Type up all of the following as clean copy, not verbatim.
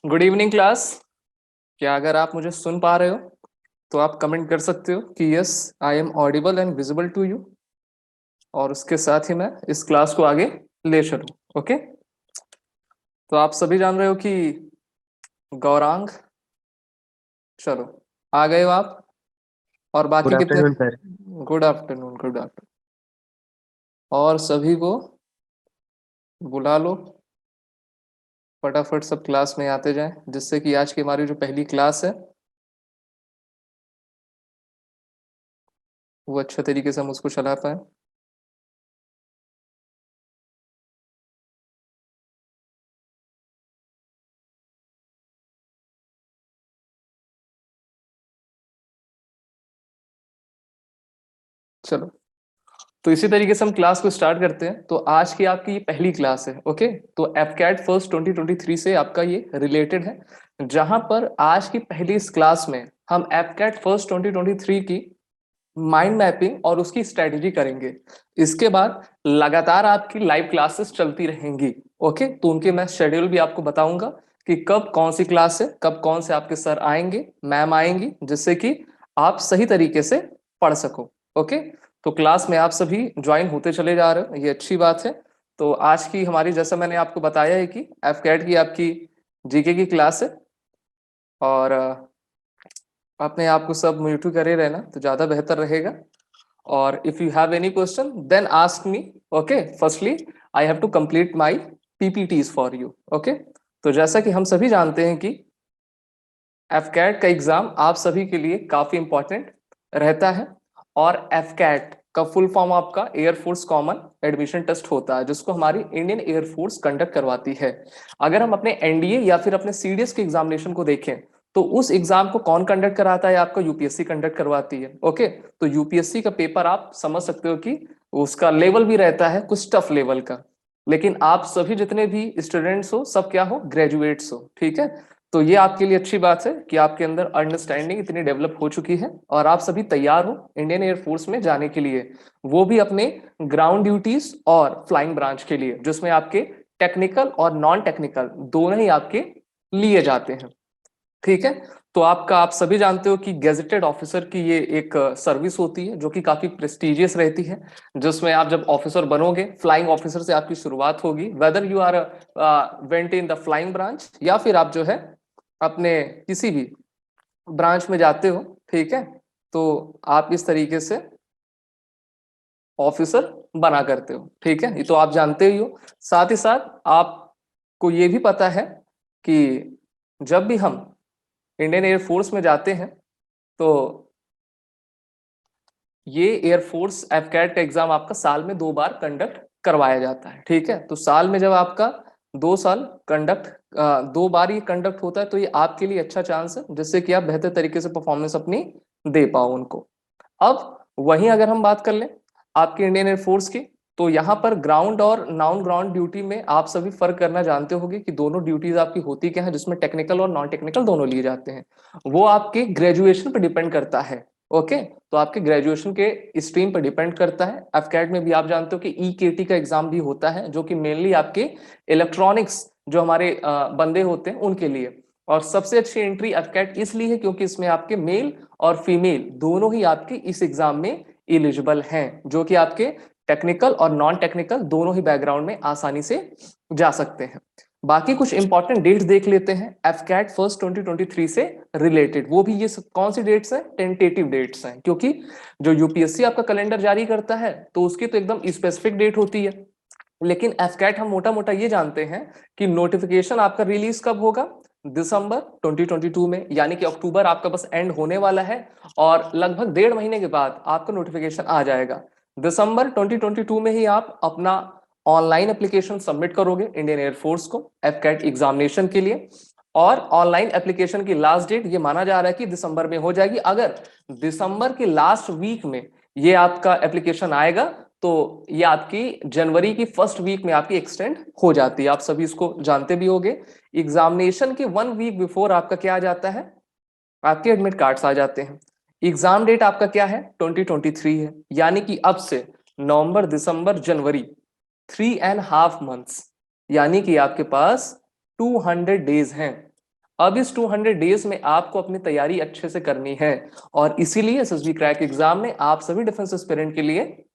Good evening class. क्या अगर आप मुझे सुन पा रहे हो तो आप कमेंट कर सकते हो कि yes I am audible and visible to you, और उसके साथ ही मैं इस क्लास को आगे ले चलूं। ओके, तो आप सभी जान रहे हो कि गौरांग, चलो आ गए हो आप, और गुड बाकी कितने? Afternoon sir. Good afternoon, good afternoon. और सभी को बुला लो, फटाफट सब क्लास में आते जाएं, जिससे कि आज की हमारी जो पहली क्लास है वो अच्छे तरीके से हम उसको चला पाए। चलो, तो इसी तरीके से हम क्लास को स्टार्ट करते हैं। तो आज की आपकी ये पहली क्लास है। ओके, तो एफकैट फर्स्ट 2023 से आपका ये रिलेटेड है, जहां पर आज की पहली इस क्लास में हम एफकैट फर्स्ट 2023 की माइंड मैपिंग और उसकी स्ट्रेटेजी करेंगे। इसके बाद लगातार आपकी लाइव क्लासेस चलती रहेंगी। ओके, तो उनके मैं शेड्यूल भी आपको बताऊंगा कि कब कौन सी क्लास है, कब कौन से आपके सर आएंगे, मैम आएंगी, जिससे कि आप सही तरीके से पढ़ सको। ओके, तो क्लास में आप सभी ज्वाइन होते चले जा रहे हो, ये अच्छी बात है। तो आज की हमारी, जैसा मैंने आपको बताया है कि एफकैट की आपकी जीके की क्लास है, और अपने आप को सब म्यूट करे रहना तो ज्यादा बेहतर रहेगा। और if you have any question then ask me. Okay, firstly I have to complete my PPTs for you. Okay, तो जैसा कि हम सभी जानते हैं कि एफकैट का एग्जाम आप सभी के लिए काफी इंपॉर्टेंट रहता है, और एफकैट का फुल फॉर्म आपका एयरफोर्स कॉमन एडमिशन टेस्ट होता है, जिसको हमारी इंडियन एयरफोर्स कंडक्ट करवाती है। अगर हम अपने एनडीए या फिर अपने सीडीएस के एग्जामिनेशन को देखें तो उस एग्जाम को कौन कंडक्ट कराता है? आपका यूपीएससी कंडक्ट करवाती है। ओके, तो यूपीएससी का पेपर आप समझ सकते हो कि उसका लेवल भी रहता है कुछ टफ लेवल का। लेकिन आप सभी जितने भी स्टूडेंट्स हो, सब क्या हो? ग्रेजुएट्स हो। ठीक है, तो ये आपके लिए अच्छी बात है कि आपके अंदर अंडरस्टैंडिंग इतनी डेवलप हो चुकी है और आप सभी तैयार हो इंडियन एयरफोर्स में जाने के लिए, वो भी अपने ग्राउंड ड्यूटीज और फ्लाइंग ब्रांच के लिए, जिसमें आपके टेक्निकल और नॉन टेक्निकल दोनों ही आपके लिए जाते हैं। ठीक है, तो आपका, आप सभी जानते हो कि गेजेटेड ऑफिसर की ये एक सर्विस होती है जो कि काफी प्रेस्टिजियस रहती है, जिसमें आप जब ऑफिसर बनोगे, फ्लाइंग ऑफिसर से आपकी शुरुआत होगी, whether you are went in the flying branch या फिर आप जो है अपने किसी भी ब्रांच में जाते हो। ठीक है, तो आप इस तरीके से ऑफिसर बना करते हो। ठीक है, ये तो आप जानते ही हो। साथ ही साथ आपको ये भी पता है कि जब भी हम इंडियन एयरफोर्स में जाते हैं तो ये एयरफोर्स एफकैट का एग्जाम आपका साल में 2 बार कंडक्ट करवाया जाता है। ठीक है, तो साल में जब आपका 2 साल कंडक्ट 2 बार ये कंडक्ट होता है, तो ये आपके लिए अच्छा चांस है जिससे कि आप बेहतर तरीके से परफॉर्मेंस अपनी दे पाओ उनको। अब वहीं अगर हम बात कर लें आपकी इंडियन एयरफोर्स की, तो यहाँ पर ग्राउंड और नॉन ग्राउंड ड्यूटी में आप सभी फर्क करना जानते होंगे कि दोनों ड्यूटीज आपकी होती क्या है, जिसमें टेक्निकल और नॉन टेक्निकल दोनों लिए जाते हैं। वो आपके ग्रेजुएशन पर डिपेंड करता है। ओके, तो आपके ग्रेजुएशन के स्ट्रीम पर डिपेंड करता है। एफकैट में भी आप जानते हो कि ईकेटी का एग्जाम भी होता है, जो कि मेनली आपके इलेक्ट्रॉनिक्स जो हमारे बंदे होते हैं उनके लिए। और सबसे अच्छी एंट्री एफकैट इसलिए है क्योंकि इसमें आपके मेल और फीमेल दोनों ही आपके इस एग्जाम में एलिजिबल हैं, जो कि आपके टेक्निकल और नॉन टेक्निकल दोनों ही बैकग्राउंड में आसानी से जा सकते हैं। बाकी कुछ इंपॉर्टेंट डेट्स देख लेते हैं एफकैट फर्स्ट 2023 से रिलेटेड। वो भी ये कौन सी डेट्स हैं? टेंटेटिव डेट्स हैं, क्योंकि जो यूपीएससी आपका कैलेंडर जारी करता है तो उसकी तो एकदम स्पेसिफिक डेट होती है। लेकिन एफकैट हम मोटा मोटा ये जानते हैं कि नोटिफिकेशन आपका रिलीज कब होगा? दिसंबर 2022 में, यानी कि अक्टूबर आपका बस एंड होने वाला है और लगभग 1.5 महीने के बाद आपका नोटिफिकेशन आ जाएगा। दिसंबर 2022 में ही आप अपना ऑनलाइन एप्लीकेशन सबमिट करोगे इंडियन एयरफोर्स को एफकैट एग्जामिनेशन के लिए, और ऑनलाइन एप्लीकेशन की लास्ट डेट ये माना जा रहा है कि दिसंबर में हो जाएगी। अगर दिसंबर के लास्ट वीक में ये आपका एप्लीकेशन आएगा तो ये आपकी जनवरी की फर्स्ट वीक में आपकी एक्सटेंड हो जाती है। आप सभी इसको जानते भी होंगे। एग्जामिनेशन के 1 वीक बिफोर आपका क्या आ जाता है? आपके एडमिट कार्ड्स आ जाते हैं। एग्जाम डेट आपका क्या है? 2023 है, यानी कि अब से नवंबर दिसंबर जनवरी 3.5 मंथ्स, यानी कि आपके पास 200 डेज हैं अब इस 200 डेज में आपको अपनी तैयारी अच्छे से करनी है, और इसीलिए एसएसबी क्रैक एग्जाम में आप सभी डिफेंस एस्पिरेंट के लिए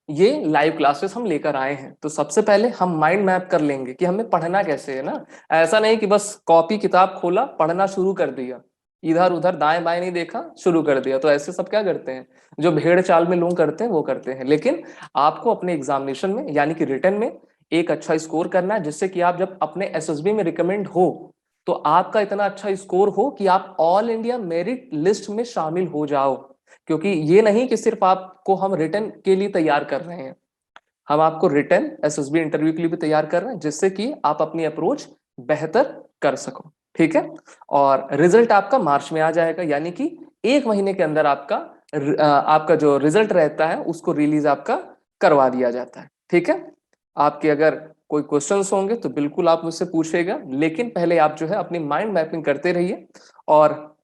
ये लाइव क्लासेस हम लेकर आए हैं। तो सबसे पहले हम माइंड मैप कर लेंगे कि हमें पढ़ना कैसे है ना। ऐसा नहीं कि बस कॉपी किताब खोला पढ़ना शुरू कर दिया, इधर उधर दाएं बाएं नहीं देखा शुरू कर दिया। तो ऐसे सब क्या करते हैं, जो भेड़ चाल में लोग करते हैं वो करते हैं। लेकिन आपको अपने एग्जामिनेशन में यानी कि रिटन में एक अच्छा स्कोर करना है, जिससे कि आप जब अपने एसएसबी में रिकमेंड हो तो आपका इतना अच्छा स्कोर हो कि आप ऑल इंडिया मेरिट लिस्ट में शामिल हो जाओ। क्योंकि ये नहीं कि सिर्फ आपको हम रिटन के लिए तैयार कर रहे हैं, हम आपको रिटन एसएसबी इंटरव्यू के लिए भी तैयार कर रहे हैं, जिससे कि आप अपनी अप्रोच बेहतर कर सको। ठीक है, और रिजल्ट आपका मार्च में आ जाएगा, यानी कि एक महीने के अंदर आपका जो रिजल्ट रहता है उसको रिलीज आपका करवा दिया जाता है। ठीक है, आपके अगर कोई क्वेश्चंस होंगे तो बिल्कुल आप मुझसे पूछेगा, लेकिन पहले आप जो है अपनी माइंड मैपिंग करते रहिए। और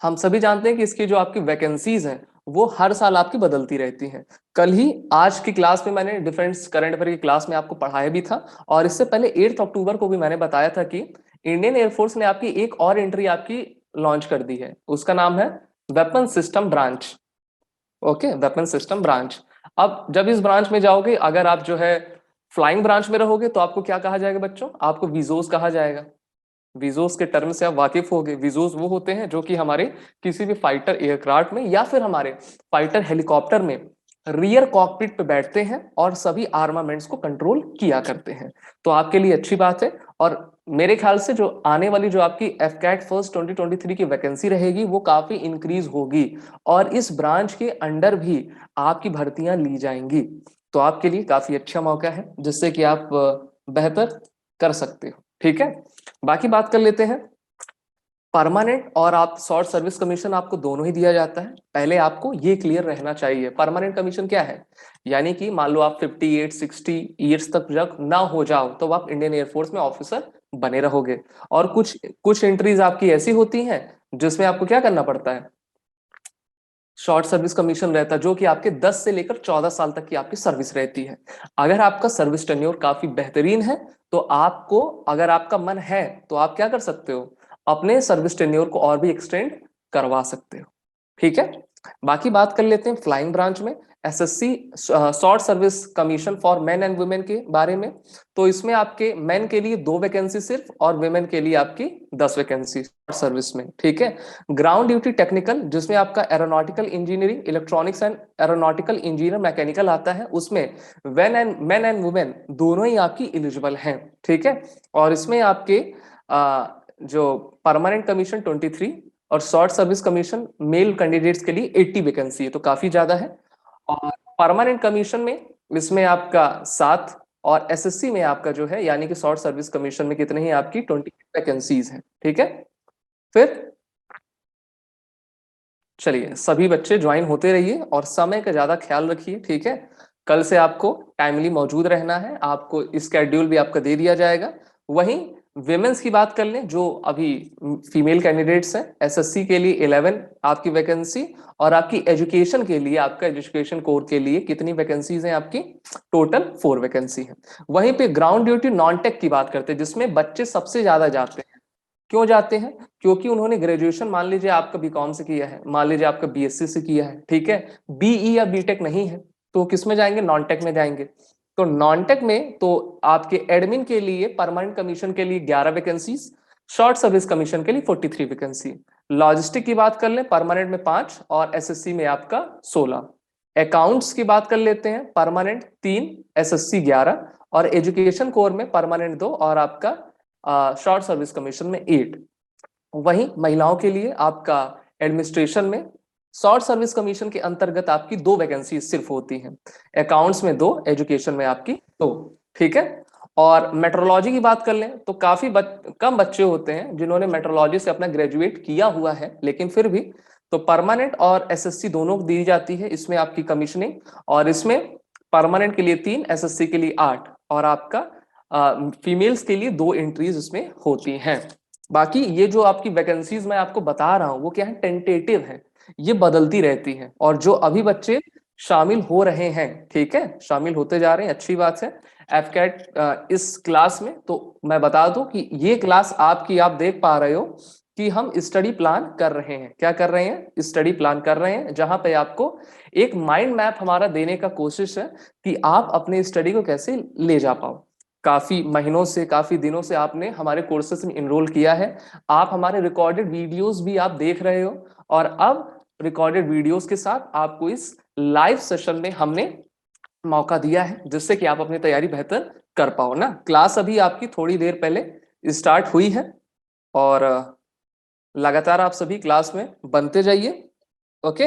हम सभी जानते हैं कि इसकी जो आपकी वैकेंसीज हैं वो हर साल आपकी बदलती रहती हैं। कल ही आज की क्लास में मैंने डिफेंस करंट अफेयर की क्लास में आपको पढ़ाया भी था, और इससे पहले 8 अक्टूबर को भी मैंने बताया था कि इंडियन एयरफोर्स ने आपकी एक और एंट्री आपकी लॉन्च कर दी है, उसका नाम है weapon system branch. Okay, weapon system branch. अब जब इस ब्रांच में जाओगे, अगर आप जो है फ्लाइंग ब्रांच में रहोगे तो आपको क्या कहा जाएगा बच्चों, आपको विजोस कहा जाएगा। विजोस के टर्म से आप वाकिफ होंगे। विजोस वो होते हैं जो कि हमारे किसी भी फाइटर एयरक्राफ्ट में या फिर हमारे फाइटर हेलीकॉप्टर में रियर कॉकपिट पे बैठते हैं और सभी आर्मामेंट्स को कंट्रोल किया करते हैं। तो आपके लिए अच्छी बात है, और मेरे ख्याल से जो आने वाली जो आपकी एफकैट फर्स्ट 2023 की वैकेंसी रहेगी वो काफी इंक्रीज होगी, और इस ब्रांच के अंडर भी आपकी भर्तियां ली जाएंगी। तो आपके लिए काफी अच्छा मौका है जिससे कि आप बेहतर कर सकते हो। ठीक है, बाकी बात कर लेते हैं। परमानेंट और आप शॉर्ट सर्विस कमीशन आपको दोनों ही दिया जाता है। पहले आपको ये क्लियर रहना चाहिए परमानेंट कमीशन क्या है, यानी कि मान लो आप 58-60 ईयर्स तक जब ना हो जाओ तो आप इंडियन एयरफोर्स में ऑफिसर बने रहोगे। और कुछ कुछ एंट्रीज आपकी ऐसी होती हैं जिसमें आपको क्या करना पड़ता है, शॉर्ट सर्विस कमीशन रहता है, जो कि आपके 10 से लेकर 14 साल तक की आपकी सर्विस रहती है। अगर आपका सर्विस टेन्योर काफी बेहतरीन है तो आपको, अगर आपका मन है तो आप क्या कर सकते हो, अपने सर्विस टेन्योर को और भी एक्सटेंड करवा सकते हो। ठीक है, बाकी बात कर लेते हैं फ्लाइंग ब्रांच में SSC short service commission for main and women के बारे में। तो इसमें आपके मेन के लिए 2 वैकेंसी सिर्फ, और वुमेन के लिए आपकी 10 वैकेंसी सर्विस में। ठीक है, ग्राउंड ड्यूटी टेक्निकल जिसमें आपका aeronautical engineering, electronics and aeronautical engineer mechanical आता है, उसमें मेन एंड वुमेन दोनों ही आपकी एलिजिबल हैं। ठीक है, और इसमें आपके जो परमानेंट कमीशन 23 और short service commission male candidates के लिए 80 वैकेंसी है, तो काफी ज्यादा है। और परमानेंट कमीशन में इसमें आपका 7, और एसएससी में आपका जो है यानी कि शॉर्ट सर्विस कमीशन में कितने ही आपकी 20 वैकेंसीज हैं। ठीक है, फिर चलिए सभी बच्चे ज्वाइन होते रहिए और समय का ज्यादा ख्याल रखिए। ठीक है, कल से आपको टाइमली मौजूद रहना है, आपको स्केड्यूल भी आपका दे दिया जाएगा। वहीं विमेंस की बात कर लें, जो अभी फीमेल कैंडिडेट्स हैं, एसएससी के लिए 11 आपकी वैकेंसी, और आपकी एजुकेशन के लिए, आपका एजुकेशन कोर के लिए कितनी वैकेंसीज हैं आपकी, टोटल 4 वैकेंसी है। वहीं पे ग्राउंड ड्यूटी नॉन टेक की बात करते हैं, जिसमें बच्चे सबसे ज्यादा जाते हैं। क्यों जाते हैं, क्योंकि उन्होंने ग्रेजुएशन मान लीजिए आपका बीकॉम से किया है, मान लीजिए आपका बीएससी से किया है, ठीक है, बीई या बीटेक नहीं है, तो किस में जाएंगे, नॉन टेक में जाएंगे। तो नॉन टेक में तो आपके एडमिन के लिए परमानेंट कमीशन के लिए 11 वैकेंसी, शॉर्ट सर्विस कमीशन के लिए 43 वैकेंसी। लॉजिस्टिक की बात कर लें, परमानेंट में 5 और एसएससी में आपका 16। अकाउंट्स की बात कर लेते हैं, परमानेंट 3, एसएससी 11, और एजुकेशन कोर में परमानेंट 2 और आपका शॉर्ट सर्विस कमीशन में 8। वहीं महिलाओं के लिए आपका एडमिनिस्ट्रेशन में शॉर्ट सर्विस कमीशन के अंतर्गत आपकी 2 वैकेंसी सिर्फ होती हैं, अकाउंट्स में 2, एजुकेशन में आपकी 2। ठीक है, और मेट्रोलॉजी की बात कर लें तो काफी कम बच्चे होते हैं जिन्होंने मेट्रोलॉजी से अपना ग्रेजुएट किया हुआ है, लेकिन फिर भी तो परमानेंट और एसएससी दोनों को दी जाती है इसमें आपकी कमीशनिंग। और इसमें परमानेंट के लिए 3, एसएससी के लिए 8, और आपका फीमेल्स के लिए 2 एंट्रीज इसमें होती हैं। बाकी ये जो आपकी वैकेंसीज मैं आपको बता रहा हूं वो क्या है, टेंटेटिव है, ये बदलती रहती हैं। और जो अभी बच्चे शामिल हो रहे हैं, ठीक है, शामिल होते जा रहे हैं, अच्छी बात है। एफकैट इस क्लास में, तो मैं बता दूं कि ये क्लास आपकी, आप देख पा रहे हो कि हम स्टडी प्लान कर रहे हैं। क्या कर रहे हैं? स्टडी प्लान कर रहे हैं, जहां पे आपको एक माइंड मैप हमारा देने का कोशिश है कि आप अपने स्टडी को कैसे ले जा पाओ। काफी महीनों से, काफी दिनों से आपने हमारे कोर्सेज में इनरोल किया है, आप हमारे रिकॉर्डेड वीडियोस भी आप देख रहे हो, और अब रिकॉर्डेड वीडियोस के साथ आपको इस लाइव सेशन में हमने मौका दिया है, जिससे कि आप अपनी तैयारी बेहतर कर पाओ ना। क्लास अभी आपकी थोड़ी देर पहले स्टार्ट हुई है, और लगातार आप सभी क्लास में बनते जाइए। ओके।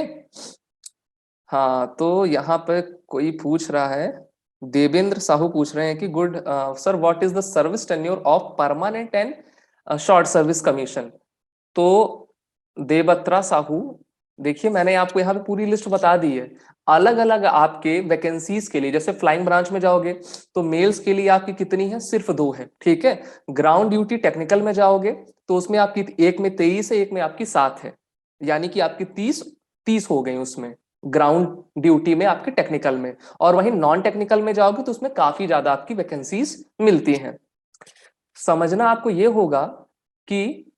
हाँ, तो यहाँ पे कोई पूछ रहा है, देवेंद्र साहू पूछ रहे हैं कि good sir, what is the service tenure of permanent and short service commission. तो देवत्रा साहू, देखिए मैंने आपको यहाँ पे पूरी लिस्ट बता दी है। अलग अलग आपके वैकेंसीज के लिए, जैसे फ्लाइंग ब्रांच में जाओगे तो मेल्स के लिए आपकी कितनी है? सिर्फ 2 है, ठीक है। ग्राउंड ड्यूटी टेक्निकल में जाओगे तो उसमें आपकी एक में 23 है, एक में आपकी 7 है, यानी कि आपकी 30 हो गई उसमें, ग्राउंड ड्यूटी में, आपके टेक्निकल में। और वहीं नॉन टेक्निकल में जाओगे तो उसमें काफी ज्यादा आपकी वैकेंसीज मिलती हैं। समझना आपको ये होगा कि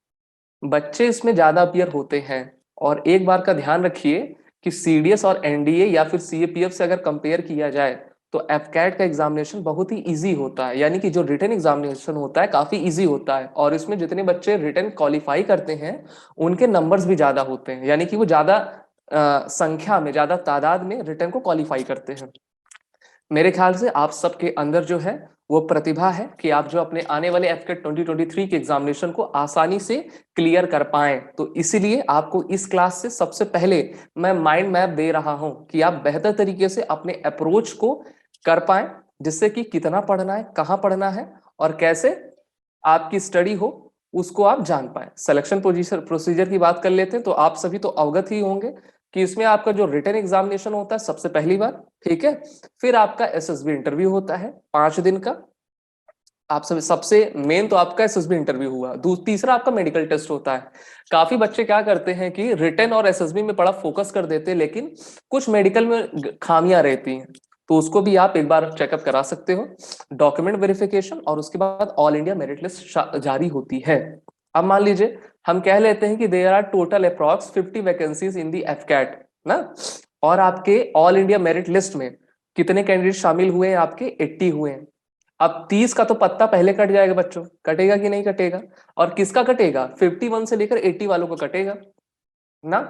बच्चे इसमें ज्यादा अपीयर होते हैं, और एक बार का ध्यान रखिए कि सीडीएस और एनडीए या फिर सीएपीएफ से अगर कंपेयर किया जाए तो एफकैट का एग्जामिनेशन बहुत ही इजी होता है, यानी कि जो रिटन एग्जामिनेशन होता है काफी इजी होता है, और इसमें जितने बच्चे रिटन क्वालिफाई करते हैं उनके नंबर्स भी ज्यादा होते हैं, यानी कि वो ज्यादा संख्या में, ज्यादा तादाद में रिटन को क्वालिफाई करते हैं। मेरे ख्याल से आप सबके अंदर जो है वो प्रतिभा है कि आप जो अपने आने वाले एफकेट 2023 के एग्जामिनेशन को आसानी से क्लियर कर पाएं। तो इसीलिए आपको इस क्लास से सबसे पहले मैं माइंड मैप दे रहा हूं कि आप बेहतर तरीके से अपने अप्रोच को कर पाएं, जिससे कि कितना पढ़ना है, कहाँ पढ़ना है, और कैसे आपकी स्टडी हो, उसको आप जान पाए। सिलेक्शन प्रोसीजर प्रोसीजर की बात कर लेते हैं, तो आप सभी तो अवगत ही होंगे कि इसमें आपका जो रिटन एग्जामिनेशन होता है सबसे पहली बार, ठीक है। फिर आपका एसएसबी इंटरव्यू होता है 5 दिन का। आप सब सबसे मेन तो आपका एसएसबी इंटरव्यू हुआ, तीसरा आपका मेडिकल टेस्ट होता है। काफी बच्चे क्या करते हैं कि रिटन और एसएसबी में बड़ा फोकस कर देते हैं, लेकिन कुछ मेडिकल में खामियां रहती हैं, तो उसको भी आप एक बार चेकअप करा सकते हो। डॉक्यूमेंट वेरिफिकेशन, और उसके बाद ऑल इंडिया मेरिट लिस्ट जारी होती है। अब मान लीजिए हम कह लेते हैं कि there are total approx 50 vacancies in the AFCAT ना, और आपके ऑल इंडिया मेरिट लिस्ट में कितने कैंडिडेट शामिल हुए हैं? आपके 80 हुए हैं। अब 30 का तो पत्ता पहले कट जाएगा बच्चों, कटेगा कि नहीं कटेगा? और किसका कटेगा? 51 से लेकर 80 वालों का कटेगा ना।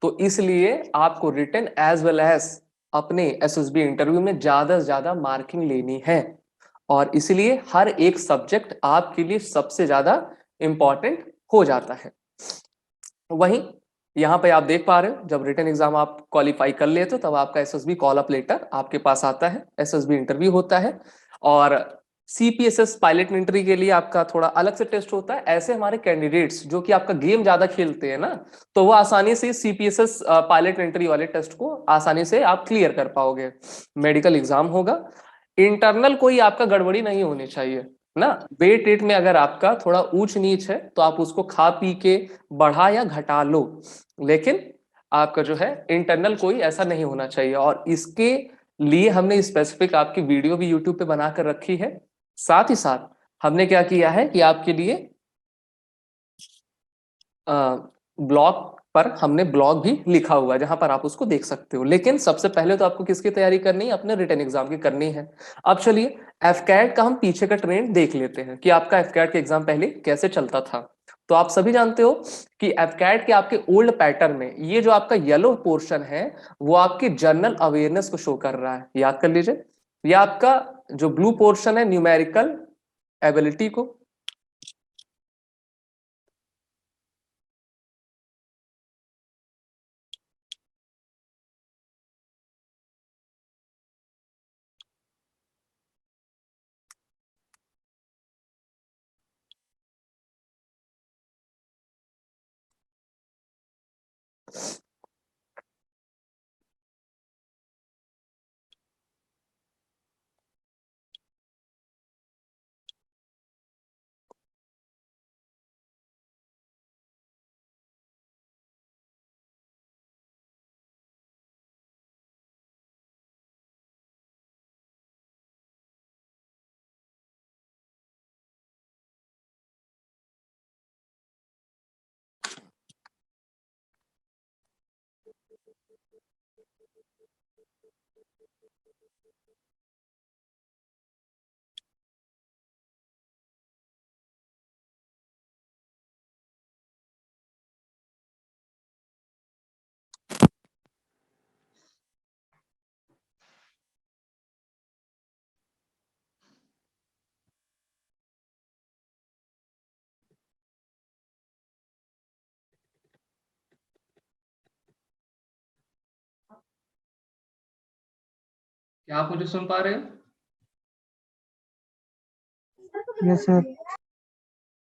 तो इसलिए आपको रिटन एज वेल एज अपने एसएसबी इंटरव्यू में ज्यादा से ज्यादा मार्किंग लेनी है, और इसलिए हर एक सब्जेक्ट आपके लिए सबसे ज्यादा इंपॉर्टेंट हो जाता है। वहीं यहाँ पे आप देख पा रहे हो, जब रिटन एग्जाम आप क्वालिफाई कर लेते हो तब आपका एसएसबी कॉल अप लेटर आपके पास आता है, एसएसबी इंटरव्यू होता है। और सीपीएसएस पायलट एंट्री के लिए आपका थोड़ा अलग से टेस्ट होता है। ऐसे हमारे कैंडिडेट्स जो कि आपका गेम ज्यादा खेलते हैं ना, तो वो आसानी से सीपीएसएस पायलट एंट्री वाले टेस्ट को आसानी से आप क्लियर कर पाओगे। मेडिकल एग्जाम होगा, इंटरनल कोई आपका गड़बड़ी नहीं होनी चाहिए ना। वेट रेट में अगर आपका थोड़ा ऊंच नीच है तो आप उसको खा पी के बढ़ा या घटा लो, लेकिन आपका जो है इंटरनल कोई ऐसा नहीं होना चाहिए। और इसके लिए हमने स्पेसिफिक आपकी वीडियो भी यूट्यूब पे बनाकर रखी है। साथ ही साथ हमने क्या किया है कि आपके लिए ब्लॉग पर हमने ब्लॉग भी लिखा हुआ है, जहां पर आप उसको देख सकते हो। लेकिन सबसे पहले तो आपको किसकी तैयारी करनी है? अपने रिटन एग्जाम की करनी है। अब चलिए एफकैट का हम पीछे का ट्रेंड देख लेते हैं कि आपका एफकैट का एग्जाम पहले कैसे चलता था। तो आप सभी जानते हो कि एफकैट के आपके ओल्ड पैटर्न में ये जो आपका येलो पोर्शन है वो आपकी जनरल अवेयरनेस को शो कर रहा है, याद कर लीजिए। ये आपका जो ब्लू पोर्शन है न्यूमेरिकल एबिलिटी को, क्या आप मुझे सुन पा रहे हो? Yes sir.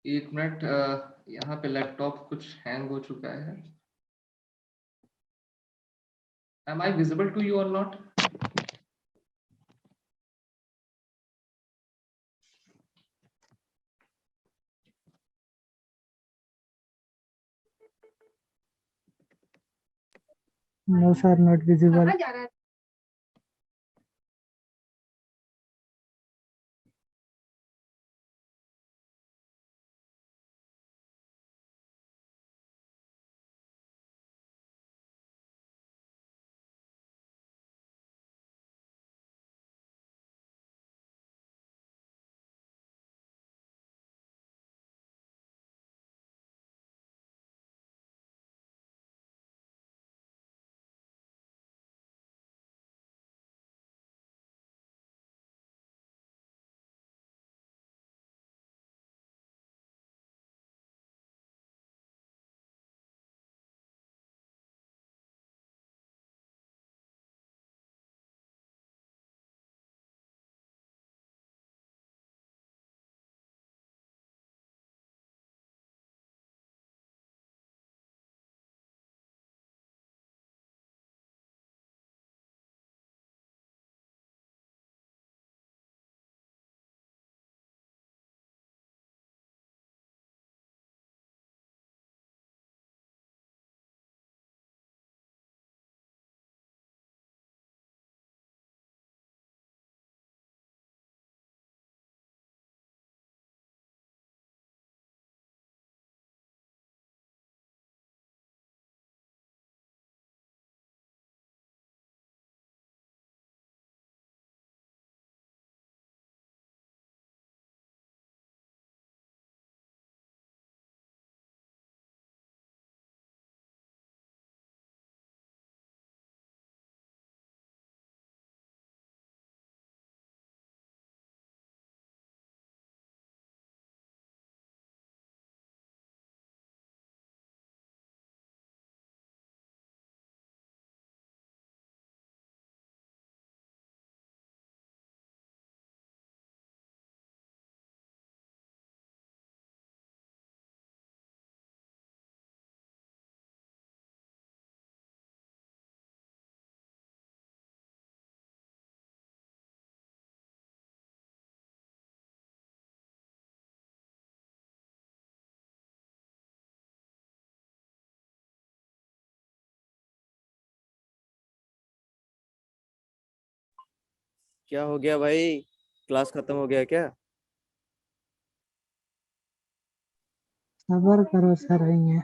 एक मिनट, यहाँ पे लैपटॉप कुछ हैंग हो चुका है। Am I visible to you or not? No sir, not visible. क्या हो गया भाई? क्लास खत्म हो गया क्या? सबर करो सर, आएंगे।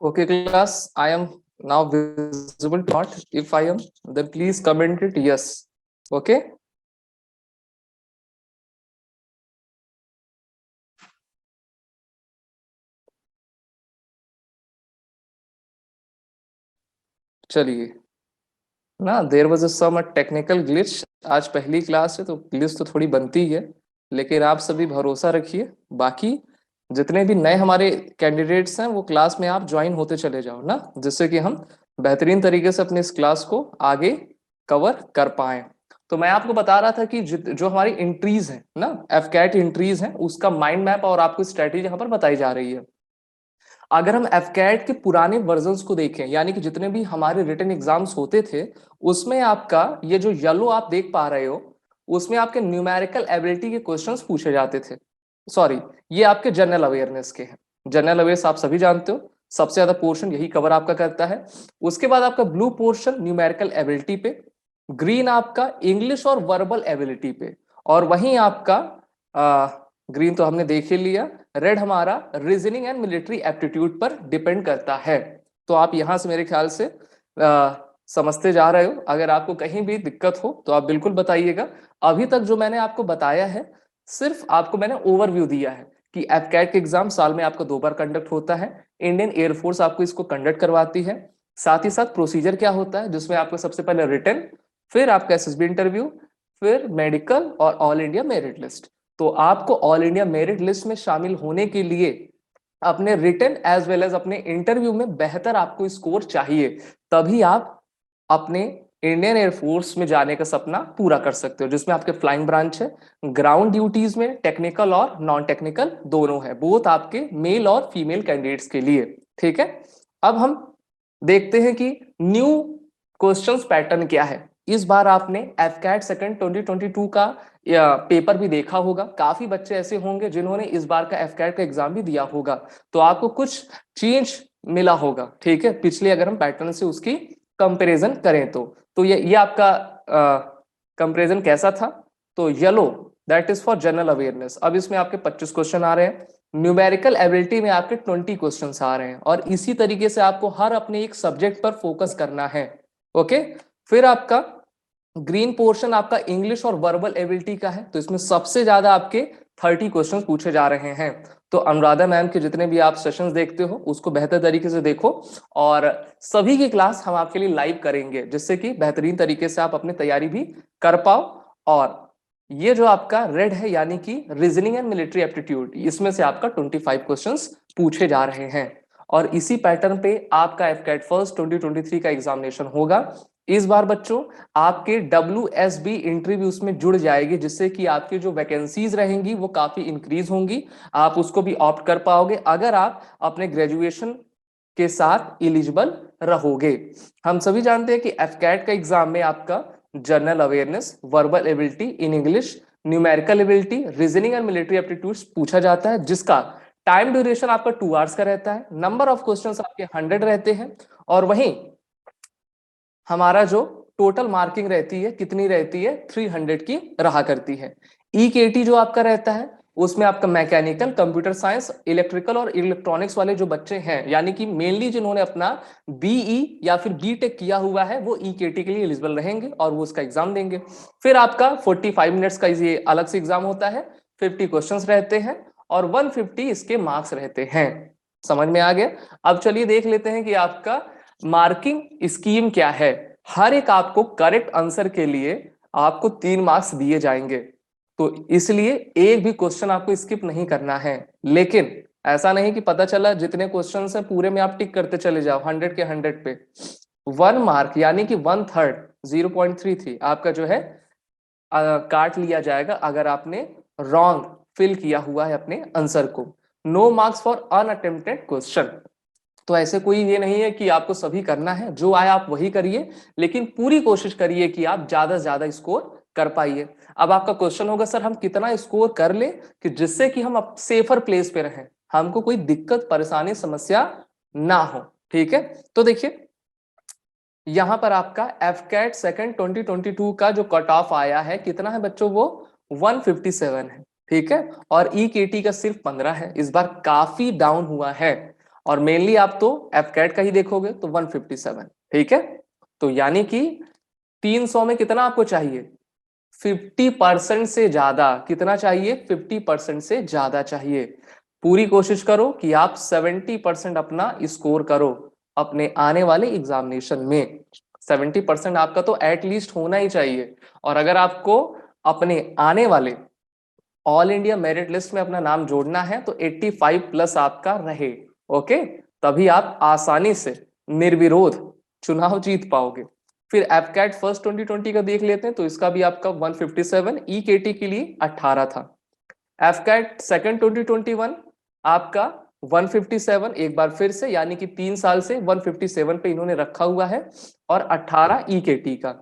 Okay, class, I am now visible. Not if I am, then please comment it yes. Okay. चलिए ना, there was some technical glitch. आज पहली क्लास है तो ग्लिच तो थोड़ी बनती है, लेकिन आप सभी भरोसा रखिए। बाकी जितने भी नए हमारे कैंडिडेट्स हैं वो क्लास में आप ज्वाइन होते चले जाओ ना, जिससे कि हम बेहतरीन तरीके से अपनी इस क्लास को आगे कवर कर पाए। तो मैं आपको बता रहा था कि जो हमारी एंट्रीज है ना, एफकैट एंट्रीज है, उसका माइंड मैप और आपको स्ट्रेटेजी यहाँ पर बताई जा रही है। अगर हम एफकैट के पुराने वर्जन्स को देखें, यानी कि जितने भी हमारे रिटन एग्जाम्स होते थे, उसमें आपका ये जो येलो आप देख पा रहे हो, उसमें आपके न्यूमेरिकल एबिलिटी के क्वेश्चंस पूछे जाते थे। सॉरी, ये आपके जनरल अवेयरनेस के हैं। जनरल अवेयरनेस आप सभी जानते हो, सबसे ज्यादा पोर्शन यही कवर आपका करता है। उसके बाद आपका ब्लू पोर्शन न्यूमेरिकल एबिलिटी पे, ग्रीन आपका इंग्लिश और वर्बल एबिलिटी पे, और वहीं आपका ग्रीन तो हमने देख ही लिया, रेड हमारा रीजनिंग एंड मिलिट्री एप्टीट्यूड पर डिपेंड करता है। तो आप यहां से मेरे ख्याल से समझते जा रहे हो। अगर आपको कहीं भी दिक्कत हो तो आप बिल्कुल बताइएगा। अभी तक जो मैंने आपको बताया है, सिर्फ आपको मैंने ओवरव्यू दिया है कि एफकैट के एग्जाम साल में आपका 2 बार कंडक्ट होता है। इंडियन एयरफोर्स आपको इसको कंडक्ट करवाती है। साथ ही साथ प्रोसीजर क्या होता है, जिसमें आपको सबसे पहले रिटन, फिर आपका एसएसबी इंटरव्यू, फिर मेडिकल और ऑल इंडिया मेरिट लिस्ट। तो आपको ऑल इंडिया मेरिट लिस्ट में शामिल होने के लिए अपने रिटन एज वेल एज अपने इंटरव्यू में बेहतर आपको स्कोर चाहिए, तभी आप अपने इंडियन एयरफोर्स में जाने का सपना पूरा कर सकते हो, जिसमें आपके फ्लाइंग ब्रांच है। ग्राउंड ड्यूटीज में टेक्निकल और नॉन टेक्निकल दोनों है, बोथ आपके मेल और फीमेल कैंडिडेट्स के लिए। ठीक है, अब हम देखते हैं कि न्यू क्वेश्चंस पैटर्न क्या है। इस बार आपने एफकैट सेकंड 2022 का पेपर भी देखा होगा। काफी बच्चे ऐसे होंगे जिन्होंने इस बार का एफकैट का एग्जाम भी दिया होगा, तो आपको कुछ चेंज मिला होगा। ठीक है, पिछले अगर हम पैटर्न से उसकी कंपैरिजन करें तो ये आपका कंपैरिजन कैसा था। तो yellow that is for general awareness. अब इसमें आपके 25 क्वेश्चन आ रहे हैं, न्यूमेरिकल एबिलिटी में आपके 20 क्वेश्चंस आ रहे हैं, और इसी तरीके से आपको हर अपने एक सब्जेक्ट पर फोकस करना है। ओके, फिर आपका ग्रीन पोर्शन आपका इंग्लिश और वर्बल एबिलिटी का है, तो इसमें सबसे ज्यादा आपके 30 क्वेश्चंस पूछे जा रहे हैं। तो अनुराधा मैम के जितने भी आप सेशंस देखते हो उसको बेहतर तरीके से देखो, और सभी की क्लास हम आपके लिए लाइव करेंगे, जिससे कि बेहतरीन तरीके से आप अपनी तैयारी भी कर पाओ। और ये जो आपका रेड है, यानी कि रीजनिंग एंड मिलिट्री एप्टीट्यूड, इसमें से आपका 25 क्वेश्चंस पूछे जा रहे हैं, और इसी पैटर्न पे आपका एफकैट फर्स्ट 2023 का एग्जामिनेशन होगा। इस बार बच्चों आपके WSB इंटरव्यूज में जुड़ जाएगी, जिससे कि आपकी जो वैकेंसीज रहेंगी वो काफी इंक्रीज होंगी। आप उसको भी ऑप्ट कर पाओगे अगर आप अपने ग्रेजुएशन के साथ एलिजिबल रहोगे। हम सभी जानते हैं कि एफकैट का एग्जाम में आपका general awareness, verbal ability in English, numerical ability, reasoning and military aptitudes पूछा जाता है, जिसका टाइम ड्यूरेशन आपका 2 आवर्स का रहता है। नंबर ऑफ क्वेश्चंस आपके 100 रहते हैं, और वहीं हमारा जो टोटल मार्किंग रहती है कितनी रहती है, 300 की रहा करती है। EKT जो आपका रहता है उसमें आपका मैकेनिकल, कंप्यूटर साइंस, इलेक्ट्रिकल और इलेक्ट्रॉनिक्स वाले जो बच्चे हैं, यानी कि मेनली जिन्होंने अपना BE या फिर BTech किया हुआ है, वो EKT के लिए एलिजिबल रहेंगे और वो उसका एग्जाम देंगे। फिर आपका 45 मिनट्स का ये अलग से एग्जाम होता है, 50 क्वेश्चंस रहते हैं और 150 इसके मार्क्स रहते हैं। समझ में आ गया। अब चलिए देख लेते हैं कि आपका मार्किंग स्कीम क्या है। हर एक आपको करेक्ट आंसर के लिए आपको 3 मार्क्स दिए जाएंगे, तो इसलिए एक भी क्वेश्चन आपको स्किप नहीं करना है। लेकिन ऐसा नहीं कि पता चला जितने क्वेश्चन है पूरे में आप टिक करते चले जाओ 100 के 100 पे। 1 मार्क यानी कि 1/3 0.33 आपका जो है काट लिया जाएगा अगर आपने रॉन्ग फिल किया हुआ है अपने आंसर को। No marks for unattempted question. तो ऐसे कोई ये नहीं है कि आपको सभी करना है, जो आए आप वही करिए, लेकिन पूरी कोशिश करिए कि आप ज्यादा से ज्यादा स्कोर कर पाइए। अब आपका क्वेश्चन होगा सर हम कितना स्कोर कर ले कि जिससे कि हम सेफर प्लेस पे रहें, हमको कोई दिक्कत परेशानी समस्या ना हो। ठीक है, तो देखिए यहां पर आपका एफकैट सेकंड 2022 का जो कट ऑफ आया है कितना है बच्चों, वो 157 है। ठीक है, और ईकेटी का सिर्फ 15 है, इस बार काफी डाउन हुआ है। और मेनली आप तो एफकैट का ही देखोगे तो 157। ठीक है, तो यानी कि 300 में कितना आपको चाहिए, 50% से ज्यादा। कितना चाहिए, 50% से ज्यादा चाहिए। पूरी कोशिश करो कि आप 70% अपना स्कोर करो अपने आने वाले एग्जामिनेशन में। 70% आपका तो एटलीस्ट होना ही चाहिए। और अगर आपको अपने आने वाले ऑल इंडिया मेरिट लिस्ट में अपना नाम जोड़ना है तो 85 प्लस आपका रहे। ओके, तभी आप आसानी से निर्विरोध चुनाव जीत पाओगे। फिर एफकैट फर्स्ट 2020 का देख लेते हैं, तो इसका भी आपका 157, ईकेटी के लिए 18 था। एफकैट सेकंड 2021 आपका 157 एक बार फिर से, यानी कि 3 साल से 157 पे इन्होंने रखा हुआ है, और 18 ईकेटी का।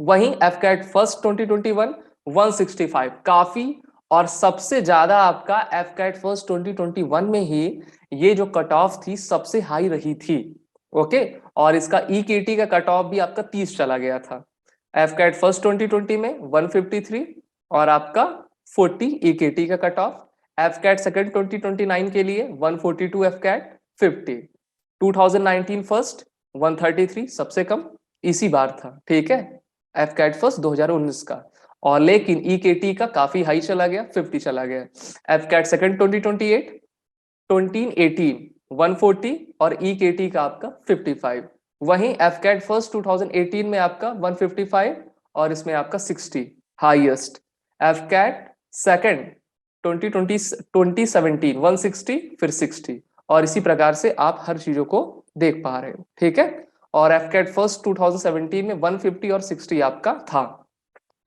वहीं एफकैट फर्स्ट 2021 165 काफी, और सबसे ज्यादा आपका एफकैट फर्स्ट 2021 में ही ये जो कट ऑफ थी सबसे हाई रही थी। ओके, और इसका ईकेटी का कट ऑफ भी आपका 30 चला गया था। एफकैट फर्स्ट 2020 में 153 और आपका 40 ईकेटी का कट ऑफ। एफकैट सेकंड 2029 के लिए 142 एफकैट 50। 2019 फर्स्ट 133 सबसे कम इसी बार था। ठीक है, एफकैट फर्स्ट 2019 का। और लेकिन ईकेटी का काफी हाई चला गया, 50 चला गया। एफकैट सेकंड 2028 2018 140 और ईकेटी का आपका 55। वहीं एफकैट फर्स्ट 2018 में आपका 155 और इसमें आपका 60 हाईएस्ट। एफकैट सेकंड 2017 160 फिर 60, और इसी प्रकार से आप हर चीजों को देख पा रहे हो। ठीक है, और एफकैट फर्स्ट 2017 में 150 और 60 आपका था।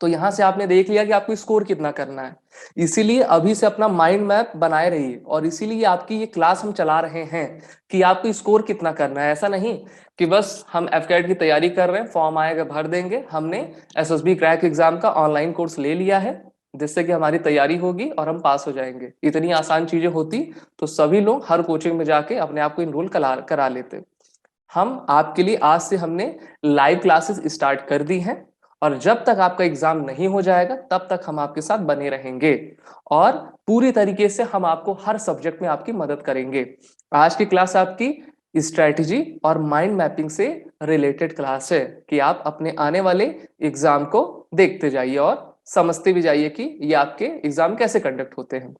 तो यहां से आपने देख लिया कि आपको स्कोर कितना करना है। इसीलिए अभी से अपना माइंड मैप बनाए रहिए, और इसीलिए आपकी ये क्लास हम चला रहे हैं कि आपको स्कोर कितना करना है। ऐसा नहीं कि बस हम एफकैट की तैयारी कर रहे हैं, फॉर्म आएगा भर देंगे। हमने एसएसबी क्रैक एग्जाम का ऑनलाइन कोर्स ले लिया है, जिससे कि हमारी तैयारी होगी और हम पास हो जाएंगे। इतनी आसान चीजें होती तो सभी लोग हर कोचिंग में जाके अपने आप को इनरोल करा लेते। हम आपके लिए आज से हमने लाइव क्लासेस स्टार्ट कर दी हैं, और जब तक आपका एग्जाम नहीं हो जाएगा तब तक हम आपके साथ बने रहेंगे, और पूरी तरीके से हम आपको हर सब्जेक्ट में आपकी मदद करेंगे। आज की क्लास आपकी स्ट्रेटजी और माइंड मैपिंग से रिलेटेड क्लास है, कि आप अपने आने वाले एग्जाम को देखते जाइए और समझते भी जाइए कि ये आपके एग्जाम कैसे कंडक्ट होते हैं।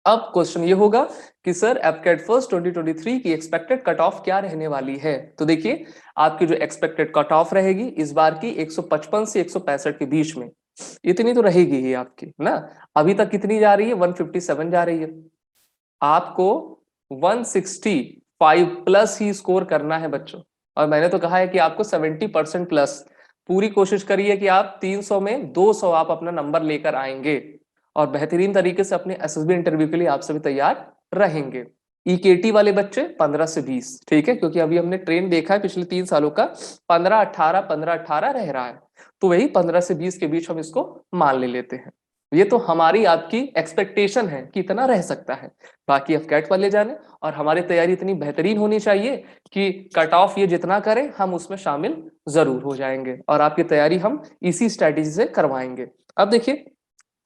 अब क्वेश्चन ये होगा कि सर एफकैट फर्स्ट 2023 की एक्सपेक्टेड कट ऑफ क्या रहने वाली है। तो देखिए आपकी जो एक्सपेक्टेड कट ऑफ रहेगी इस बार की 155 से 165 के बीच में, इतनी तो रहेगी ही आपकी ना। अभी तक कितनी जा रही है, 157 जा रही है। आपको 165 प्लस ही स्कोर करना है बच्चों, और मैंने तो कहा है कि आपको 70% प्लस। पूरी कोशिश करिए कि आप 300 में 200 आप अपना नंबर लेकर आएंगे, और बेहतरीन तरीके से अपने एसएसबी इंटरव्यू के लिए आप सभी तैयार रहेंगे। ईकेटी वाले बच्चे 15 से 20, ठीक है, क्योंकि अभी हमने ट्रेंड देखा है पिछले 3 सालों का 15-18 15-18 रह रहा है, तो वही 15 से 20 के बीच हम इसको मान ले लेते हैं। ये तो हमारी आपकी एक्सपेक्टेशन है कि इतना रह सकता है। बाकी एफकैट वाले जाने, और हमारी तैयारी इतनी बेहतरीन होनी चाहिए कि कट ऑफ ये जितना करें हम उसमें शामिल जरूर हो जाएंगे, और आपकी तैयारी हम इसी स्ट्रैटेजी से करवाएंगे। अब देखिए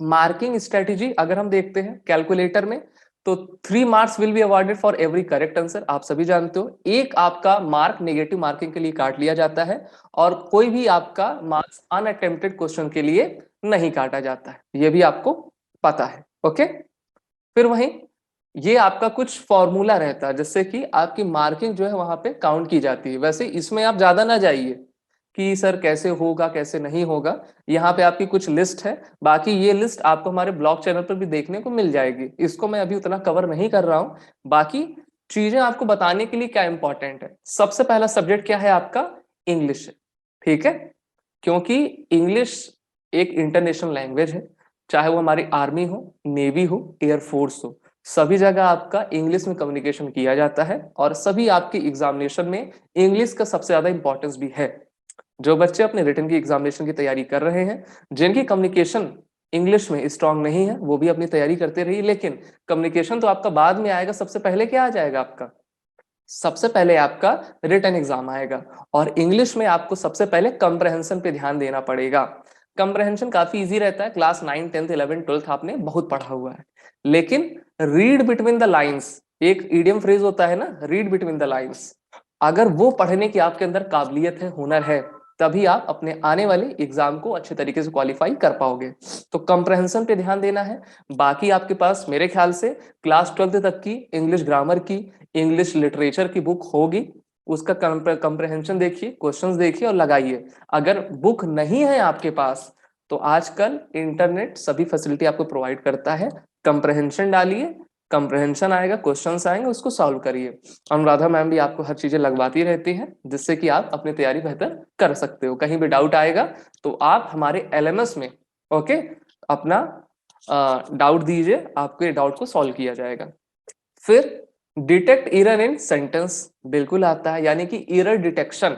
मार्किंग स्ट्रेटेजी अगर हम देखते हैं कैलकुलेटर में, तो 3 marks will be awarded for every correct answer. आप सभी जानते हो एक आपका मार्क नेगेटिव मार्किंग के लिए काट लिया जाता है, और कोई भी आपका मार्क्स अनअटेम्प्टेड क्वेश्चन के लिए नहीं काटा जाता है, ये भी आपको पता है। ओके, फिर वहीं ये आपका कुछ फॉर्मूला रहता है जिससे कि आपकी मार्किंग जो है वहां पे काउंट की जाती है। वैसे इसमें आप ज्यादा ना जाइए, कि सर कैसे होगा कैसे नहीं होगा, यहाँ पे आपकी कुछ लिस्ट है। बाकी ये लिस्ट आपको हमारे ब्लॉग चैनल पर भी देखने को मिल जाएगी, इसको मैं अभी उतना कवर नहीं कर रहा हूँ। बाकी चीजें आपको बताने के लिए क्या इंपॉर्टेंट है, सबसे पहला सब्जेक्ट क्या है आपका, इंग्लिश है, ठीक है। क्योंकि इंग्लिश एक इंटरनेशनल लैंग्वेज है, चाहे वो हमारी आर्मी हो, नेवी हो, एयरफोर्स हो, सभी जगह आपका इंग्लिश में कम्युनिकेशन किया जाता है और सभी आपकी एग्जामिनेशन में इंग्लिश का सबसे ज्यादा इंपॉर्टेंस भी है। जो बच्चे अपने रिटन की एग्जामिनेशन की तैयारी कर रहे हैं, जिनकी कम्युनिकेशन इंग्लिश में स्ट्रांग नहीं है, वो भी अपनी तैयारी करते रहिए, लेकिन कम्युनिकेशन तो आपका बाद में आएगा, सबसे पहले क्या आ जाएगा आपका, सबसे पहले आपका रिटन एग्जाम आएगा। और इंग्लिश में आपको सबसे पहले कंप्रहेंशन पे ध्यान देना पड़ेगा। कंप्रहेंशन काफी इजी रहता है, क्लास 9 10th 11 12th आपने बहुत पढ़ा हुआ है। लेकिन रीड बिटवीन द लाइंस, एक इडियम फ्रेज होता है ना, रीड बिटवीन द लाइंस, अगर वो पढ़ने की आपके अंदर काबिलियत है, हुनर है, तभी आप अपने आने वाले एग्जाम को अच्छे तरीके से क्वालिफाई कर पाओगे। तो कंप्रहेंशन पे ध्यान देना है। बाकी आपके पास मेरे ख्याल से क्लास 12th तक की इंग्लिश ग्रामर की, इंग्लिश लिटरेचर की बुक होगी, उसका कंप्रहेंशन देखिए, क्वेश्चंस देखिए और लगाइए। अगर बुक नहीं है आपके पास तो आजकल इंटरनेट सभी फैसिलिटी आपको प्रोवाइड करता है, कंप्रहेंशन डालिए, कंप्रहेंशन आएगा, क्वेश्चंस आएंगे, उसको सॉल्व करिए। अनुराधा मैम भी आपको हर चीजें लगवाती रहती हैं, जिससे कि आप अपनी तैयारी बेहतर कर सकते हो। कहीं भी डाउट आएगा तो आप हमारे एलएमएस में ओके अपना डाउट दीजिए, आपके डाउट को सॉल्व किया जाएगा। फिर डिटेक्ट एरर इन सेंटेंस बिल्कुल आता है, यानी कि एरर डिटेक्शन।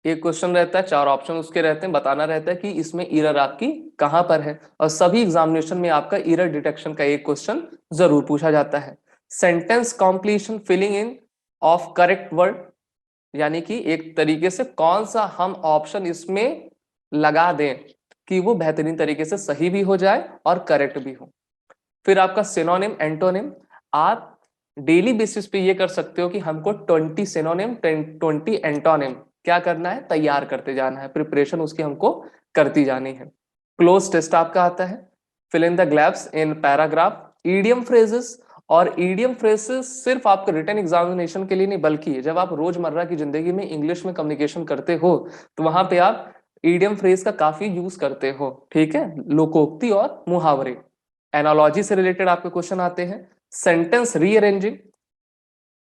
एक क्वेश्चन रहता है, 4 ऑप्शन उसके रहते हैं, बताना रहता है कि इसमें एरर आपकी कहां पर है, और सभी एग्जामिनेशन में आपका एरर डिटेक्शन का एक क्वेश्चन जरूर पूछा जाता है। Sentence completion, filling in of correct word, यानी कि एक तरीके से कौन सा हम ऑप्शन इसमें लगा दें कि वो बेहतरीन तरीके से सही भी हो जाए और करेक्ट भी हो। फिर आपका सिनोनिम एंटोनिम, आप डेली बेसिस पे ये कर सकते हो कि हमको 20 सिनोनिम 20 एंटोनिम क्या करना है, तैयार करते जाना है, प्रिपरेशन उसकी हमको करती जानी है। क्लोज टेस्ट आपका आता है, fill in the gaps in paragraph, idiom phrases. और ईडियम फ्रेजेस सिर्फ आपके रिटन एग्जामिनेशन के लिए नहीं, बल्कि जब आप रोजमर्रा की जिंदगी में इंग्लिश में कम्युनिकेशन करते हो तो वहां पे आप ईडियम फ्रेज का काफी यूज करते हो, ठीक है, लोकोक्ति और मुहावरे। एनालॉजी से रिलेटेड आपके क्वेश्चन आते हैं, sentence rearranging,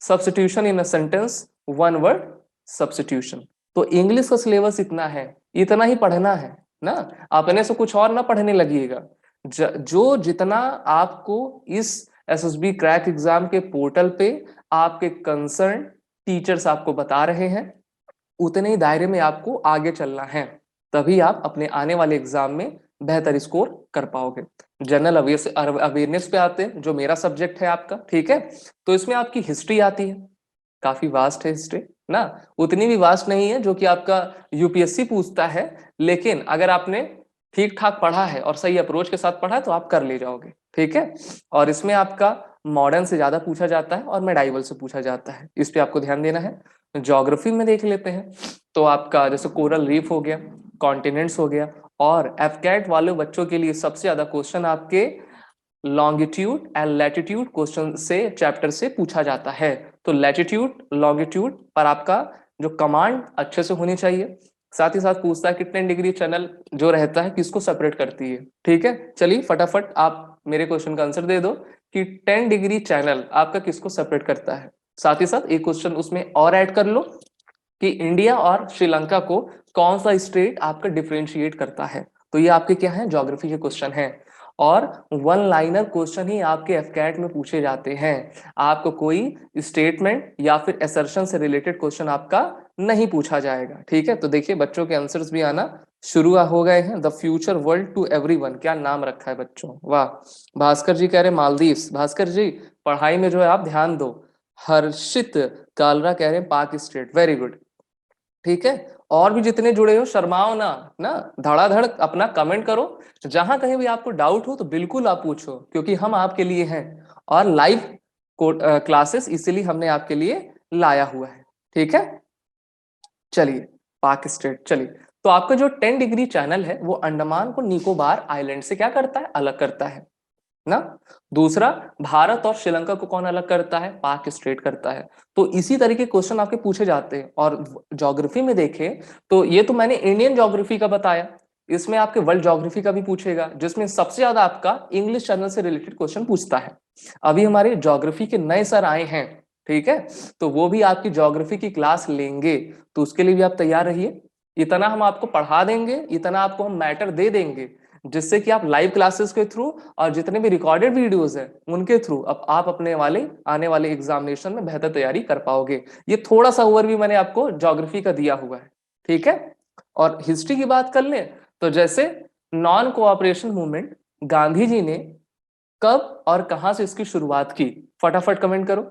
substitution in a sentence, one word substitution. तो इंग्लिश का सिलेबस इतना है, इतना ही पढ़ना है ना, अपने से कुछ और ना पढ़ने लगिएगा। जो जितना आपको इस एसएसबी क्रैक एग्जाम के पोर्टल पे आपके कंसर्न टीचर्स आपको बता रहे हैं, उतने ही दायरे में आपको आगे चलना है, तभी आप अपने आने वाले एग्जाम में बेहतर स्कोर कर पाओगे। जनरल अवेयरनेस पे आते हैं, जो मेरा सब्जेक्ट है आपका, ठीक है। तो इसमें आपकी हिस्ट्री आती है, काफी वास्ट है हिस्ट्री ना, उतनी भी वास्ट नहीं है जो कि आपका यूपीएससी पूछता है, लेकिन अगर आपने ठीक ठाक पढ़ा है और सही अप्रोच के साथ पढ़ा है तो आप कर ले जाओगे, ठीक है। और इसमें आपका मॉडर्न से ज्यादा पूछा जाता है और मेडाइवल से पूछा जाता है, इस पे आपको ध्यान देना है। ज्योग्राफी में देख लेते हैं, तो आपका जैसे कोरल रीफ हो गया, कॉन्टिनेंट्स हो गया, और एफकैट वाले बच्चों के लिए सबसे ज्यादा क्वेश्चन आपके लॉन्गिट्यूड एंड लैटिट्यूड क्वेश्चन से चैप्टर से पूछा जाता है। तो लैटिट्यूड लॉन्गिट्यूड पर आपका जो कमांड अच्छे से होनी चाहिए, साथ ही साथ पूछता है कि 10 डिग्री चैनल जो रहता है किसको सेपरेट करती है, ठीक है। चलिए फटाफट आप मेरे क्वेश्चन का आंसर दे दो कि 10 डिग्री चैनल आपका किसको सेपरेट करता है। साथ ही साथ एक क्वेश्चन उसमें और ऐड कर लो कि इंडिया और श्रीलंका को कौन सा स्टेट आपका डिफरेंशिएट करता है। तो ये आपके क्या है, ज्योग्राफी के क्वेश्चन हैं, और वन लाइनर क्वेश्चन ही आपके एफकैट में पूछे जाते हैं। आपको कोई स्टेटमेंट या फिर असर्शन से रिलेटेड क्वेश्चन आपका नहीं पूछा जाएगा, ठीक है। तो देखिए बच्चों के आंसर्स भी आना शुरू हो गए हैं। The future world to everyone, क्या नाम रखा है बच्चों, वाह। भास्कर जी कह रहे मालदीव्स, भास्कर जी पढ़ाई में जो है आप ध्यान दो। हर्षित कालरा कह रहे हैं पाक स्टेट, वेरी गुड, ठीक है। और भी जितने जुड़े हो शर्माओ ना, ना धड़ाधड़ अपना कमेंट करो, जहां कहीं भी आपको डाउट हो तो बिल्कुल आप पूछो, क्योंकि हम आपके लिए हैं और लाइव क्लासेस इसीलिए हमने आपके लिए लाया हुआ है, ठीक है। चलिए पाक स्टेट, चलिए तो आपका जो 10 डिग्री चैनल है वो अंडमान को निकोबार आइलैंड से क्या करता है, अलग करता है। ना। दूसरा, भारत और श्रीलंका को कौन अलग करता है? पाक स्टेट करता है। तो इसी तरीके क्वेश्चन आपके पूछे जाते हैं। और ज्योग्राफी में देखें तो ये तो मैंने इंडियन ज्योग्राफी का बताया, इसमें आपके वर्ल्ड ज्योग्राफी का भी पूछेगा, जिसमें सबसे ज्यादा आपका इंग्लिश चैनल से रिलेटेड क्वेश्चन पूछता है। अभी हमारे ज्योग्राफी के नए सर आए हैं, ठीक है, तो वो भी आपकी ज्योग्राफी की क्लास लेंगे, तो उसके लिए भी आप तैयार रहिए। इतना हम आपको पढ़ा देंगे, इतना आपको हम मैटर दे देंगे, जिससे कि आप लाइव क्लासेस के थ्रू और जितने भी रिकॉर्डेड वीडियोस हैं उनके थ्रू अब आप अपने वाले आने वाले एग्जामिनेशन में बेहतर तैयारी कर पाओगे। ये थोड़ा सा ओवरव्यू मैंने आपको ज्योग्राफी का दिया हुआ है, ठीक है। और हिस्ट्री की बात कर लें तो जैसे non cooperation movement Gandhi ji ने कब और कहां से इसकी शुरुआत की, फटाफट कमेंट करो,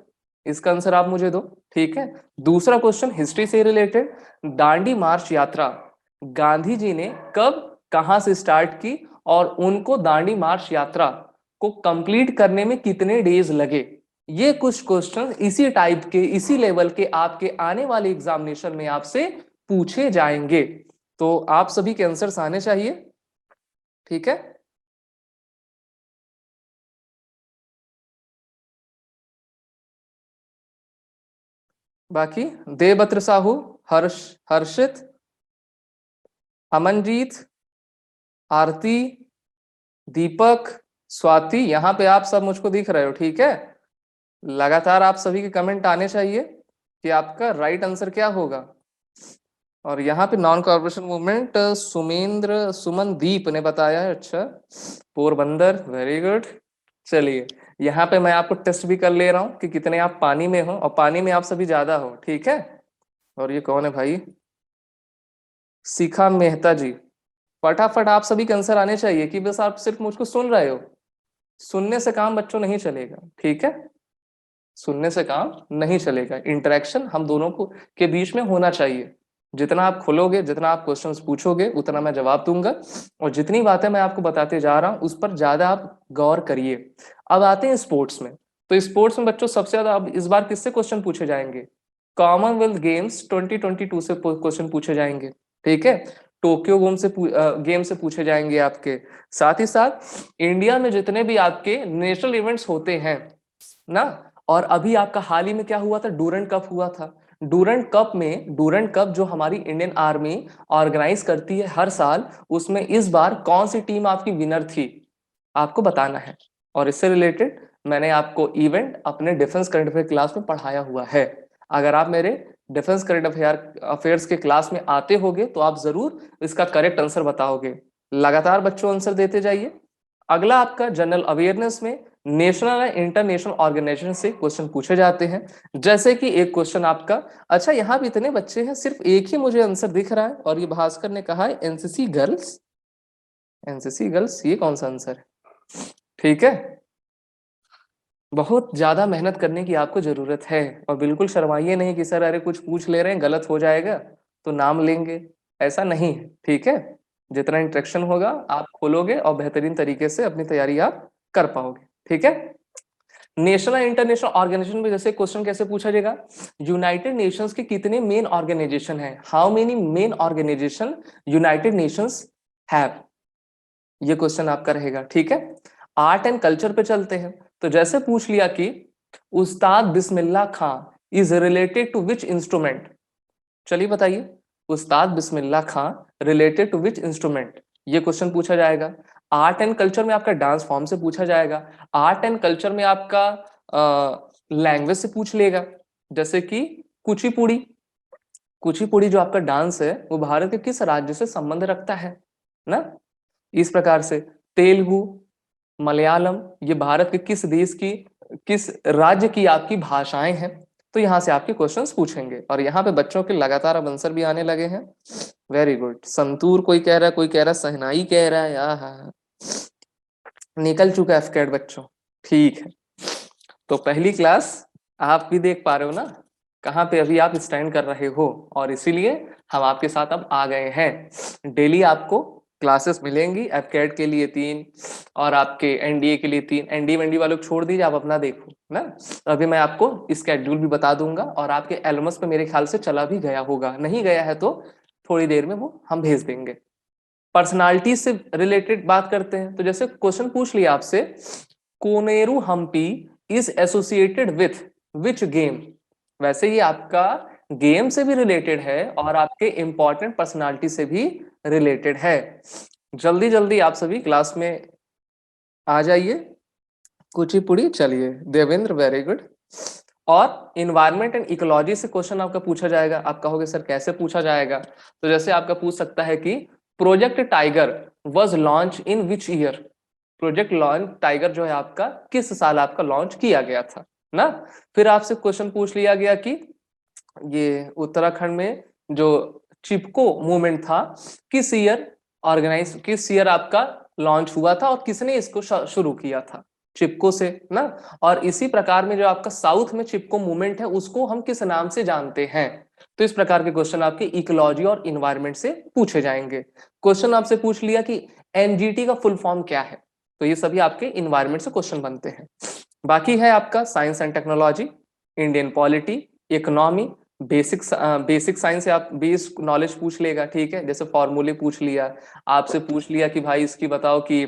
इसका आंसर आप मुझे दो, ठीक है। दूसरा क्वेश्चन हिस्ट्री से रिलेटेड, दांडी मार्च यात्रा गांधी जी ने कब कहां से स्टार्ट की और उनको दांडी मार्च यात्रा को कंप्लीट करने में कितने डेज लगे। ये कुछ क्वेश्चन इसी टाइप के, इसी लेवल के आपके आने वाले एग्जामिनेशन में आपसे पूछे जाएंगे, तो आप सभी के आंसर्स आने चाहिए, ठीक है। बाकी देवत्र साहू, हर्षित, अमनजीत, आरती, दीपक, स्वाति, यहाँ पे आप सब मुझको दिख रहे हो, ठीक है। लगातार आप सभी के कमेंट आने चाहिए कि आपका राइट आंसर क्या होगा। और यहाँ पे non corporation movement Sumendra Sumandeep ने बताया है, अच्छा, पोरबंदर, वेरी गुड। चलिए, यहाँ पे मैं आपको टेस्ट भी कर ले रहा हूँ कि कितने आप पानी में हो, और पानी में आप सभी ज्यादा हो, ठीक है। और ये कौन है भाई? शिखा मेहता जी, फटाफट आप सभी के आंसर आने चाहिए कि बस आप सिर्फ मुझको सुन रहे हो, सुनने से काम बच्चों नहीं चलेगा, ठीक है। सुनने से काम नहीं चलेगा, इंटरेक्शन हम दोनों को के बीच में होना चाहिए। जितना आप खोलोगे, जितना आप क्वेश्चंस पूछोगे, उतना मैं जवाब दूंगा, और जितनी बातें मैं आपको बताते जा रहा हूं उस पर ज्यादा आप गौर करिए। अब आते हैं स्पोर्ट्स में, तो स्पोर्ट्स में बच्चों सबसे ज्यादा अब इस बार किससे क्वेश्चन पूछे जाएंगे? कॉमनवेल्थ गेम्स 2022 से क्वेश्चन पूछे जाएंगे, ठीक है। टोक्यो गेम से पूछे जाएंगे आपके, साथ ही साथ इंडिया में जितने भी आपके नेशनल इवेंट्स होते हैं ना। और अभी आपका हाल ही में क्या हुआ था? डूरंट कप हुआ था। डूरंट कप जो हमारी इंडियन आर्मी ऑर्गेनाइज करती है हर साल, उसमें इस बार कौन सी टीम आपकी विनर थी, आपको बताना है। और इससे रिलेटेड मैंने आपको इवेंट अपने डिफेंस करंट अफेयर क्लास में पढ़ाया हुआ है। अगर आप मेरे डिफेंस करंट अफेयर्स के क्लास में आते होगे तो आप जरूर इसका करेक्ट आंसर बताओगे। लगातार बच्चों आंसर देते जाइए। अगला आपका जनरल अवेयरनेस में नेशनल या इंटरनेशनल ऑर्गेनाइजेशन से क्वेश्चन पूछे जाते हैं, जैसे कि एक क्वेश्चन आपका, अच्छा यहाँ भी इतने बच्चे हैं, सिर्फ एक ही मुझे आंसर दिख रहा है, और ये भास्कर ने कहा है एनसीसी गर्ल्स। एनसीसी गर्ल्स, ये कौन सा आंसर है? ठीक है, बहुत ज्यादा मेहनत करने की आपको जरूरत है, और बिल्कुल शर्माइए नहीं कि सर अरे कुछ पूछ ले रहे हैं, गलत हो जाएगा तो नाम लेंगे, ऐसा नहीं है, ठीक है। जितना इंटरेक्शन होगा आप खोलोगे और बेहतरीन तरीके से अपनी तैयारी आप कर पाओगे, ठीक है। नेशनल इंटरनेशनल ऑर्गेनाइजेशन में जैसे क्वेश्चन कैसे पूछा जाएगा? यूनाइटेड नेशंस के कितने मेन ऑर्गेनाइजेशन है? How many main organization United Nations have, ये क्वेश्चन आपका रहेगा, ठीक है। आर्ट एंड कल्चर पे चलते हैं, तो जैसे पूछ लिया कि उस्ताद Bismillah Khan is related to which instrument, चलिए बताइए, उस्ताद Bismillah Khan related to which instrument, ये क्वेश्चन पूछा जाएगा। आर्ट एंड कल्चर में आपका डांस फॉर्म से पूछा जाएगा। आर्ट एंड कल्चर में आपका लैंग्वेज से पूछ लेगा, जैसे कि कुचिपुड़ी। कुचिपुड़ी जो आपका डांस है वो भारत के किस राज्य से संबंध रखता है ना। इस प्रकार से तेलुगु, मलयालम, ये भारत के किस देश की, किस राज्य की आपकी भाषाएं हैं, तो यहाँ से आपके क्वेश्चंस पूछेंगे। और यहाँ पे बच्चों के लगातार अब आंसर भी आने लगे हैं, वेरी गुड। संतूर कोई कह रहा है, कोई कह रहा है सहनाई कह रहा है, हाँ, निकल चुका है एफकेट बच्चों, ठीक है। तो पहली क्लास आप भी देख पा रहे हो ना कहाँ पे अभी आप स्टैंड कर रहे हो, और इसीलिए हम आपके साथ अब आ गए हैं। डेली आपको क्लासेस मिलेंगी, एफकेट के लिए 3 और आपके एनडीए के लिए 3। एनडीए एनडी वालों को छोड़ दीजिए, आप अपना देखो ना। तो अभी मैं आपको स्केड्यूल भी बता दूंगा, और आपके एलमस पे मेरे ख्याल से चला भी गया होगा, नहीं गया है तो थोड़ी देर में वो हम भेज देंगे। पर्सनालिटी से रिलेटेड बात करते हैं, तो जैसे क्वेश्चन पूछ लिया आपसे Koneru Humpy is associated with which game. वैसे ये आपका गेम से भी रिलेटेड है और आपके इंपॉर्टेंट पर्सनालिटी से भी रिलेटेड है। जल्दी जल्दी आप सभी क्लास में आ जाइए। कुचिपुड़ी, चलिए देवेंद्र, वेरी गुड। और इन्वायरमेंट एंड इकोलॉजी से क्वेश्चन आपका पूछा जाएगा। आप कहोगे सर कैसे पूछा जाएगा? तो जैसे आपका पूछ सकता है कि project tiger was launch in which year. Project launch tiger जो है आपका किस साल आपका लॉन्च किया गया था ना। फिर आपसे क्वेश्चन पूछ लिया गया कि ये उत्तराखंड में जो चिपको मूवमेंट था किस ईयर आपका लॉन्च हुआ था और किसने इसको शुरू किया था, चिपको से ना। और इसी प्रकार में जो आपका साउथ में चिपको मूवमेंट है उसको हम किस नाम से जानते हैं। तो इस प्रकार के क्वेश्चन आपके इकोलॉजी और इन्वायरमेंट से पूछे जाएंगे। क्वेश्चन आपसे पूछ लिया कि एनजीटी का फुल फॉर्म क्या है, तो ये सभी आपके इन्वायरमेंट से क्वेश्चन बनते हैं। बाकी है आपका science and technology, Indian polity, economy, basic science से आप बेस नॉलेज पूछ लेगा, ठीक है। जैसे फॉर्मूले पूछ लिया, आपसे पूछ लिया कि भाई इसकी बताओ कि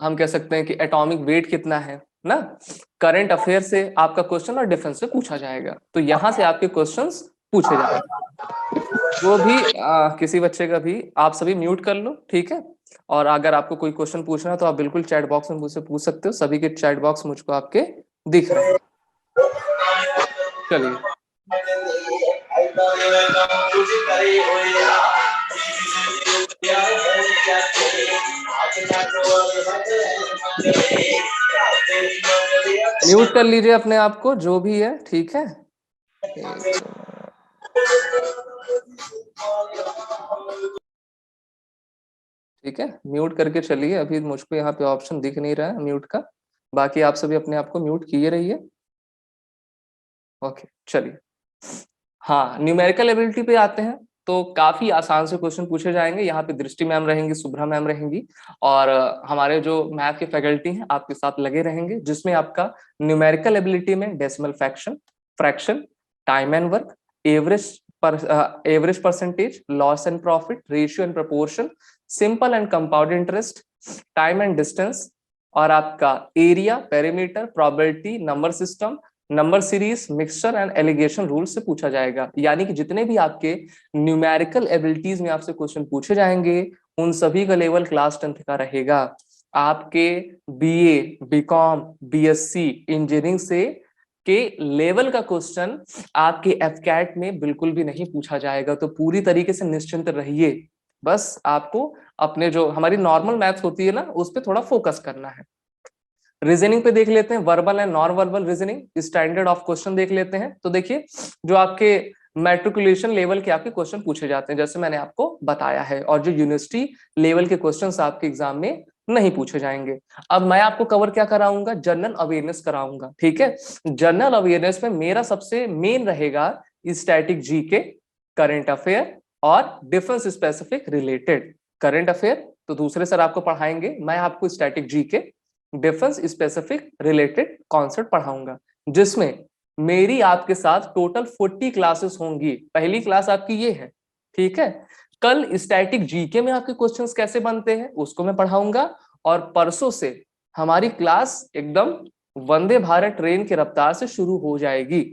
हम कह सकते हैं कि एटॉमिक वेट कितना है ना। करंट अफेयर से आपका क्वेश्चन और डिफेंस से पूछा जाएगा। तो यहां से आपके क्वेश्चंस पूछे जाएंगे। वो भी किसी बच्चे का भी आप सभी म्यूट कर लो, ठीक है। और अगर आपको कोई क्वेश्चन पूछना है तो आप बिल्कुल चैट बॉक्स में मुझसे पूछ सकते हो। सभी के चैट बॉक्स मुझको आपके दिख रहे हैं। चलिए म्यूट कर लीजिए अपने आप को जो भी है, ठीक है। ठीक है, म्यूट करके चलिए। अभी मुझको यहाँ पे ऑप्शन दिख नहीं रहा है म्यूट का। बाकी आप सभी अपने आप को म्यूट किए रहिए। ओके चलिए, हाँ न्यूमेरिकल एबिलिटी पे आते हैं। तो काफी आसान से क्वेश्चन पूछे जाएंगे। यहाँ पे दृष्टि मैम रहेंगी, शुभ्रा मैम रहेंगी और हमारे जो मैथ के फैकल्टी हैं आपके साथ लगे रहेंगे, जिसमें आपका न्यूमेरिकल एबिलिटी में decimal fraction, time and work, average percentage, loss and profit, ratio and proportion, simple and compound interest, time and distance, और आपका area, perimeter, probability, number system, number series, mixture and allegation rule से पूछा जाएगा। यानी कि जितने भी आपके न्यूमेरिकल एबिलिटीज में आपसे क्वेश्चन पूछे जाएंगे उन सभी का लेवल क्लास 10th का रहेगा। आपके बीए, बीकॉम, बीएससी, इंजीनियरिंग से के लेवल का क्वेश्चन आपके एफकैट में बिल्कुल भी नहीं पूछा जाएगा। तो पूरी तरीके से निश्चिंत रहिए। बस आपको अपने जो हमारी नॉर्मल मैथ्स होती है ना उस पर थोड़ा फोकस करना है। रीजनिंग पे देख लेते हैं, verbal and non verbal reasoning standard of question देख लेते हैं। तो देखिए जो आपके मैट्रिकुलेशन लेवल के आपके क्वेश्चन पूछे जाते हैं जैसे मैंने आपको बताया है, और जो यूनिवर्सिटी लेवल के क्वेश्चंस आपके एग्जाम में नहीं पूछे जाएंगे। अब मैं आपको कवर क्या कराऊंगा, जनरल अवेयरनेस कराऊंगा, ठीक है। जनरल अवेयरनेस में मेरा सबसे मेन रहेगा स्टैटिक जीके, करंट अफेयर और defence specific related. Current affair तो दूसरे सर आपको पढ़ाएंगे, मैं आपको static GK, defence specific related concept पढ़ाऊंगा, जिसमें मेरी आपके साथ टोटल 40 क्लासेस होंगी। पहली क्लास आपकी ये है, ठीक है। कल स्टैटिक जीके में आपके क्वेश्चंस कैसे बनते हैं उसको मैं पढ़ाऊंगा, और परसों से हमारी क्लास एकदम वंदे भारत ट्रेन की रफ्तार से शुरू हो जाएगी।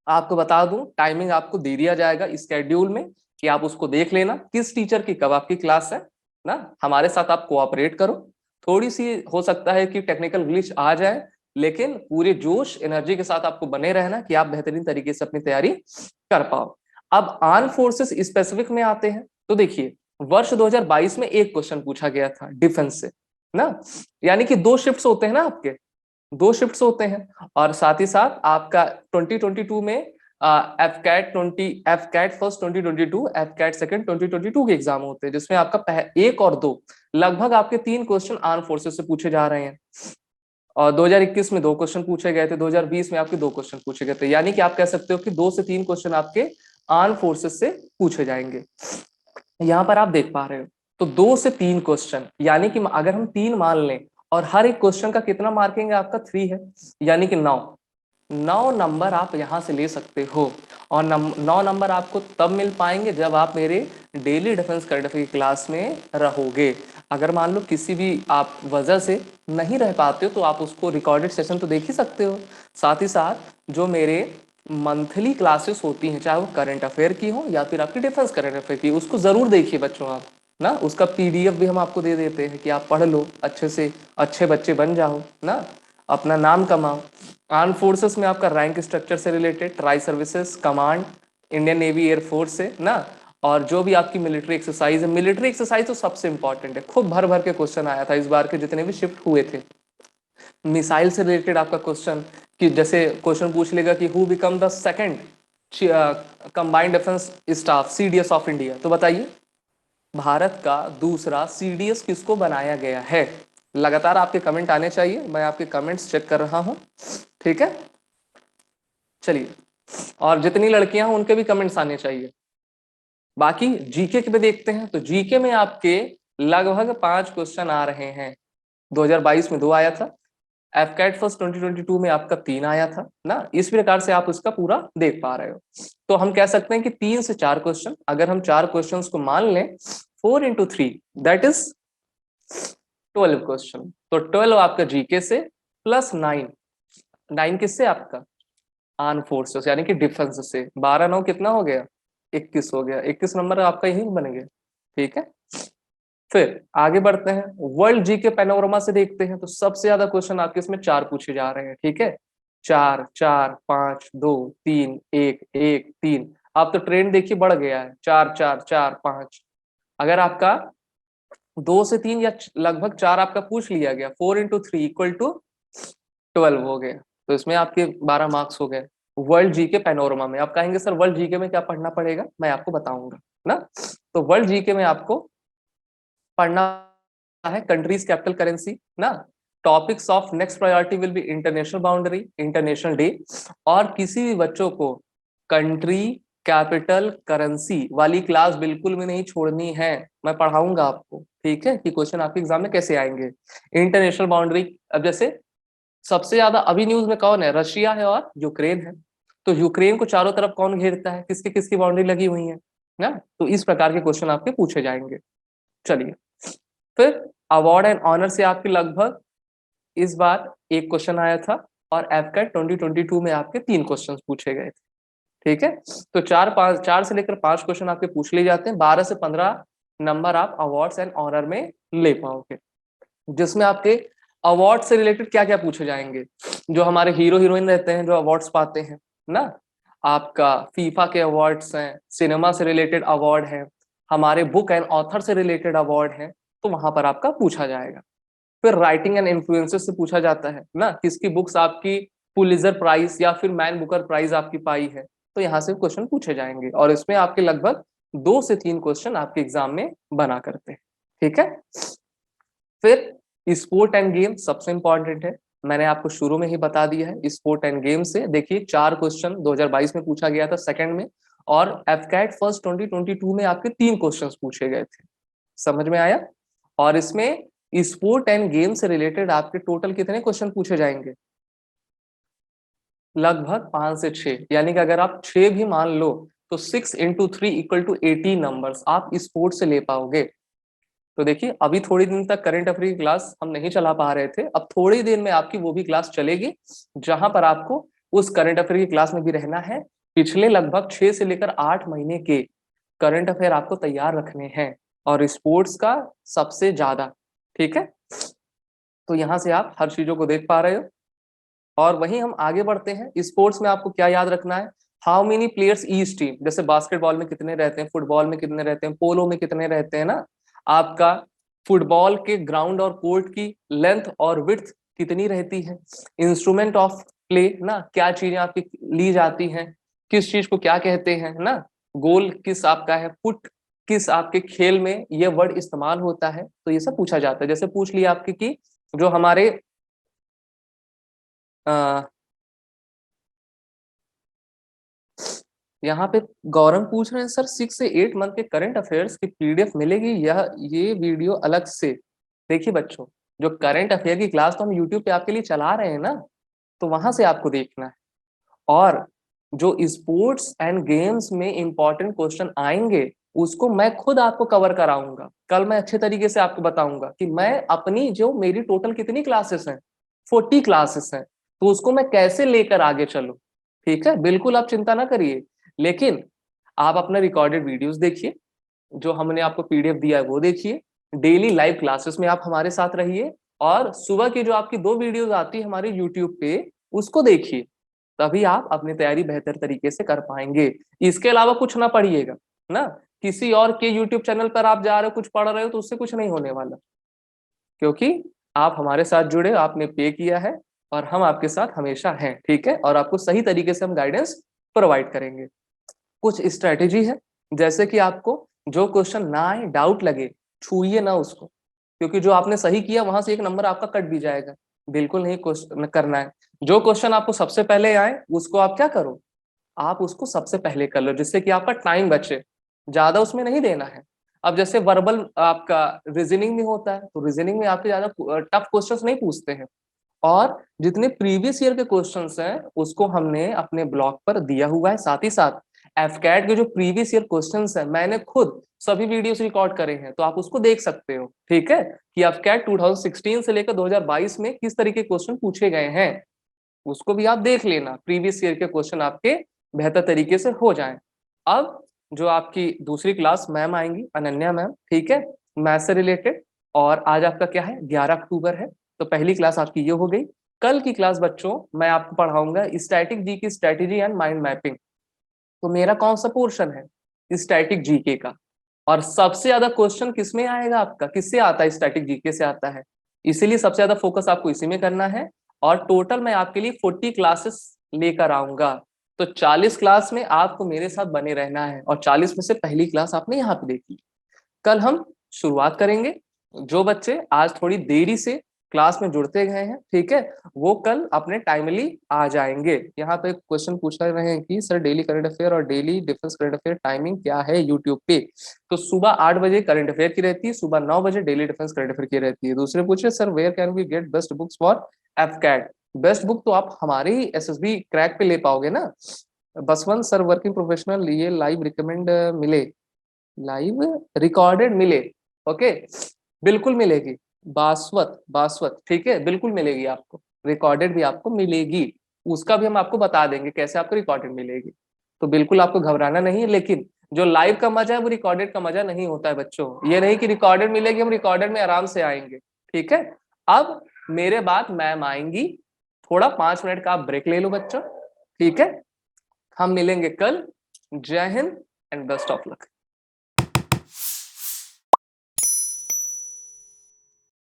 आपको बता दूं टाइमिंग आपको दे दिया जाएगा स्केड्यूल में कि आप उसको देख लेना किस टीचर की कब आपकी क्लास है ना। हमारे साथ आप कोऑपरेट करो। थोड़ी सी हो सकता है कि टेक्निकल ग्लिच आ जाए, लेकिन पूरे जोश एनर्जी के साथ आपको बने रहना कि आप बेहतरीन तरीके से अपनी तैयारी कर पाओ। अब आर्म फोर्सेस स्पेसिफिक में आते हैं। तो देखिए वर्ष 2022 में एक क्वेश्चन पूछा गया था डिफेंस से ना, यानी कि 2 शिफ्ट्स होते हैं ना आपके, 2 शिफ्ट्स होते हैं। और साथ ही साथ आपका 2022 में एफकैट फर्स्ट 2022, एफकैट सेकंड 2022 के एग्जाम होते हैं, जिसमें आपका 1 और 2 लगभग आपके 3 क्वेश्चन आर्म फोर्सेस से पूछे जा रहे हैं। और 2021 में 2 क्वेश्चन पूछे गए थे, 2020 में आपके 2 क्वेश्चन पूछे गए थे। यानी कि आप कह सकते हो कि 2 से 3 क्वेश्चन आपके आर्म फोर्सेस से पूछे जाएंगे। यहाँ पर आप देख पा रहे हो तो 2 से 3 क्वेश्चन, यानी कि अगर हम 3 मान लें और हर एक क्वेश्चन का कितना मार्किंग है आपका 3 है, यानी कि 9 नंबर आप यहां से ले सकते हो। और 9 नंबर आपको तब मिल पाएंगे जब आप मेरे डेली डिफेंस करंट अफेयर की क्लास में रहोगे। अगर मान लो किसी भी आप वजह से नहीं रह पाते हो तो आप उसको रिकॉर्डेड सेशन तो देख ही सकते हो। साथ ही साथ जो मेरे मंथली क्लासेस होती हैं, चाहे वो करंट अफेयर की हो या फिर आपकी डिफेंस करंट अफेयर की, उसको जरूर देखिए बच्चों आप ना। उसका पीडीएफ भी हम आपको दे देते हैं कि आप पढ़ लो अच्छे से, अच्छे बच्चे बन जाओ ना, अपना नाम कमाओ। आर्म फोर्सेस में आपका रैंक स्ट्रक्चर से related, tri services, command, Indian navy air force से ना, और जो भी आपकी मिलिट्री एक्सरसाइज है, मिलिट्री एक्सरसाइज तो सबसे इंपॉर्टेंट है, खूब भर भर के क्वेश्चन आया था इस बार के जितने भी शिफ्ट हुए थे। मिसाइल से रिलेटेड आपका क्वेश्चन, कि जैसे क्वेश्चन पूछ लेगा कि who become the second combined defence staff CDS of India, तो बताइए भारत का दूसरा सीडीएस किसको बनाया गया है। लगातार आपके कमेंट आने चाहिए, मैं आपके कमेंट्स चेक कर रहा हूं, ठीक है। चलिए, और जितनी लड़कियां हैं उनके भी कमेंट्स आने चाहिए। बाकी जीके पे देखते हैं, तो जीके में आपके लगभग 5 क्वेश्चन आ रहे हैं। 2022 में 2 आया था, एफकैट फर्स्ट 2022 में आपका 3 आया था ना। इस प्रकार से आप उसका पूरा देख पा रहे हो। तो हम कह सकते हैं कि 3 से 4 क्वेश्चन, अगर हम 4 क्वेश्चंस को मान लें 4 into 3 दैट इज 12 क्वेश्चन। तो 12 आपका जीके से प्लस 9 किससे, आपका आर्म फोर्सेस यानी कि डिफेंस से। 12 9 कितना हो गया, 21 हो गया। 21 नंबर आपका यही बन गया, ठीक है। फिर आगे बढ़ते हैं, वर्ल्ड जी के पैनोरमा से देखते हैं। तो सबसे ज्यादा क्वेश्चन आपके इसमें 4 पूछे जा रहे हैं, ठीक है। 4 4 5 2 3 1 1 3। आप तो ट्रेंड देखिए बढ़ गया है, 4 4 4 5। अगर आपका 2 से 3 या लगभग 4 आपका पूछ लिया गया, 4 into 3 इक्वल टू 12 हो गए, तो इसमें आपके 12 मार्क्स हो गए। वर्ल्ड जी के पैनोरमा में आप कहेंगे सर वर्ल्ड जीके में क्या पढ़ना पड़ेगा, मैं आपको बताऊंगा ना। तो वर्ल्ड जीके में आपको पढ़ना है कंट्रीज कैपिटल करेंसी ना, topics of next priority will be international boundary, international day, और किसी भी बच्चों को कंट्री कैपिटल करेंसी वाली क्लास बिल्कुल भी नहीं छोड़नी है। मैं पढ़ाऊंगा आपको, ठीक है, कि क्वेश्चन आपके एग्जाम में कैसे आएंगे। इंटरनेशनल बाउंड्री, अब जैसे सबसे ज्यादा अभी न्यूज में कौन है, रशिया है और यूक्रेन है। तो यूक्रेन को चारों तरफ कौन घेरता है, किसकी किसकी बाउंड्री लगी हुई है ना। तो इस प्रकार के क्वेश्चन आपके पूछे जाएंगे। चलिए, फिर अवार्ड एंड ऑनर से आपके लगभग इस बार 1 क्वेश्चन आया था, और एफकैट 2022 में आपके 3 क्वेश्चन पूछे गए थे, ठीक है। तो 4 से लेकर 5 क्वेश्चन आपके पूछ लिए जाते हैं। 12 से 15 नंबर आप अवार्ड्स एंड ऑनर में ले पाओगे, जिसमें आपके अवार्ड से रिलेटेड क्या क्या पूछे जाएंगे। जो हमारे हीरो हीरोइन रहते हैं जो अवार्ड्स पाते हैं ना, आपका फीफा के अवार्ड्स हैं, सिनेमा से रिलेटेड अवार्ड है, हमारे बुक एंड ऑथर से रिलेटेड अवार्ड है, तो वहां पर आपका पूछा जाएगा। फिर राइटिंग एंड इन्फ्लुएंसर से पूछा जाता है ना, किसकी बुक्स आपकी पुलिजर प्राइज या फिर मैन बुकर प्राइज आपकी पाई है, तो यहाँ से क्वेश्चन पूछे जाएंगे। और इसमें आपके लगभग 2 से 3 क्वेश्चन आपके एग्जाम में बना करते हैं, ठीक है। फिर स्पोर्ट एंड गेम सबसे इंपॉर्टेंट है, मैंने आपको शुरू में ही बता दिया है। स्पोर्ट एंड गेम से देखिए 4 क्वेश्चन 2022 में पूछा गया था सेकंड में, और एफकैट फर्स्ट 2022 में आपके 3 क्वेश्चंस पूछे गए थे। समझ में आया। और इसमें स्पोर्ट एंड गेम से रिलेटेड आपके टोटल कितने क्वेश्चन पूछे जाएंगे, लगभग 5 से 6, यानी कि अगर आप 6 भी मान लो तो 6 into 3 इक्वल टू 18 नंबर्स आप स्पोर्ट से ले पाओगे। तो देखिए अभी थोड़ी दिन तक करंट अफेयर की क्लास हम नहीं चला पा रहे थे, अब थोड़ी देर में आपकी वो भी क्लास चलेगी जहां पर आपको उस करंट अफेयर की क्लास में भी रहना है। पिछले लगभग 6 से लेकर 8 महीने के करंट अफेयर आपको तैयार रखने हैं, और स्पोर्ट्स का सबसे ज्यादा, ठीक है। तो यहाँ से आप हर चीजों को देख पा रहे हो। और वहीं हम आगे बढ़ते हैं, स्पोर्ट्स में आपको क्या याद रखना है, how many players each team. जैसे बास्केटबॉल में कितने रहते हैं, फुटबॉल में कितने रहते हैं, पोलो में कितने रहते हैं ना। आपका फुटबॉल के ग्राउंड और कोर्ट की लेंथ और विड्थ कितनी रहती है, इंस्ट्रूमेंट ऑफ प्ले ना, क्या चीजें आपकी ली जाती हैं, किस चीज को क्या कहते हैं ना, गोल किस आपका है, फुट किस आपके खेल में ये वर्ड इस्तेमाल होता है, तो ये सब पूछा जाता है। जैसे पूछ लिया आपके कि जो हमारे यहाँ पे गौरव पूछ रहे हैं सर 6 से 8 मंथ के करंट अफेयर्स की पीडीएफ मिलेगी, ये वीडियो अलग से। देखिए बच्चों, जो करंट अफेयर की क्लास तो हम यूट्यूब पे आपके लिए चला रहे हैं ना, तो वहां से आपको देखना है। और जो स्पोर्ट्स एंड गेम्स में इंपॉर्टेंट क्वेश्चन आएंगे उसको मैं खुद आपको कवर कराऊंगा। कल मैं अच्छे तरीके से आपको बताऊंगा कि मैं अपनी जो मेरी टोटल कितनी क्लासेस हैं, 40 क्लासेस हैं, तो उसको मैं कैसे लेकर आगे चलूं। ठीक है, बिल्कुल आप चिंता ना करिए, लेकिन आप अपना रिकॉर्डेड वीडियोस देखिए, जो हमने आपको पीडीएफ दिया है वो देखिए, डेली लाइव क्लासेस में आप हमारे साथ रहिए, और सुबह की जो आपकी 2 वीडियोस आती है हमारे यूट्यूब पे, उसको देखिए। तभी आप अपनी तैयारी बेहतर तरीके से कर पाएंगे। इसके अलावा कुछ ना पढ़िएगा ना, किसी और के यूट्यूब चैनल पर आप जा रहे हो, कुछ पढ़ रहे हो, तो उससे कुछ नहीं होने वाला, क्योंकि आप हमारे साथ जुड़े, आपने पे किया है, और हम आपके साथ हमेशा हैं। ठीक है, और आपको सही तरीके से हम गाइडेंस प्रोवाइड करेंगे। कुछ स्ट्रेटेजी है, जैसे कि आपको जो क्वेश्चन ना आए, डाउट लगे, छूइए ना उसको, क्योंकि जो आपने सही किया वहां से एक नंबर आपका कट भी जाएगा। बिल्कुल नहीं क्वेश्चन करना है। जो क्वेश्चन आपको सबसे पहले आए उसको आप क्या करो, आप उसको सबसे पहले कर लो, जिससे कि आपका टाइम बचे, ज्यादा उसमें नहीं देना है। अब जैसे वर्बल आपका रीजनिंग में होता है, तो रीजनिंग में आपके ज्यादा टफ क्वेश्चंस नहीं पूछते हैं, और जितने प्रीवियस ईयर के क्वेश्चंस हैं उसको हमने अपने ब्लॉग पर दिया हुआ है। साथ ही साथ एफकैट के जो प्रीवियस ईयर क्वेश्चंस हैं, मैंने खुद सभी वीडियोस रिकॉर्ड करे हैं, तो आप उसको देख सकते हो। ठीक है, कि एफकैट 2016 से लेकर 2022 में किस तरीके के क्वेश्चन पूछे गए हैं, उसको भी आप देख लेना, प्रीवियस ईयर के क्वेश्चन आपके बेहतर तरीके से हो जाएं। अब जो आपकी दूसरी क्लास मैम आएंगी, अनन्या मैम, ठीक है, मैथ से रिलेटेड, और आज आपका क्या है, 11 अक्टूबर है, तो पहली क्लास आपकी ये हो गई। कल की क्लास बच्चों मैं आपको पढ़ाऊंगा स्टैटिक जी की स्ट्रैटेजी एंड माइंड मैपिंग। तो मेरा कौन सा पोर्शन है, स्टैटिक जीके का, और सबसे ज्यादा क्वेश्चन किसमें आएगा आपका, किससे आता है, स्टैटिक जीके से आता है, इसीलिए सबसे ज्यादा फोकस आपको इसी में करना है। और टोटल मैं आपके लिए 40 क्लासेस लेकर आऊंगा, तो 40 क्लास में आपको मेरे साथ बने रहना है, और 40 में से पहली क्लास आपने यहाँ पे देखी। कल हम शुरुआत करेंगे। जो बच्चे आज थोड़ी देरी से क्लास में जुड़ते गए हैं, ठीक है, वो कल अपने टाइमली आ जाएंगे। यहाँ पे क्वेश्चन पूछ रहे हैं कि सर डेली करंट अफेयर और daily defence current affair timing क्या है यूट्यूब पे। तो सुबह 8 बजे करंट अफेयर की रहती है, सुबह 9 बजे डेली डिफेंस करंट अफेयर की रहती है। दूसरे पूछे sir where can we get best books for AFCAT. Best book तो आप हमारे ही एसएसबी क्रैक पे ले पाओगे ना। बसवंत सर वर्किंग प्रोफेशनल, ये लाइव रिकमेंड मिले, लाइव रिकॉर्डेड मिले, ओके, बिल्कुल मिलेगी। बासवत, बासवत, ठीक है, बिल्कुल मिलेगी आपको, रिकॉर्डेड भी आपको मिलेगी। उसका भी हम आपको बता देंगे कैसे आपको रिकॉर्डेड मिलेगी, तो बिल्कुल आपको घबराना नहीं है। लेकिन जो लाइव का मजा है वो रिकॉर्डेड का मजा नहीं होता है बच्चों। ये नहीं कि रिकॉर्डेड मिलेगी हम रिकॉर्डेड में आराम से आएंगे। ठीक है, अब मेरे बाद मैम आएंगी, थोड़ा 5 मिनट का आप ब्रेक ले लो बच्चों। ठीक है, हम मिलेंगे कल। जय Hind and best of luck.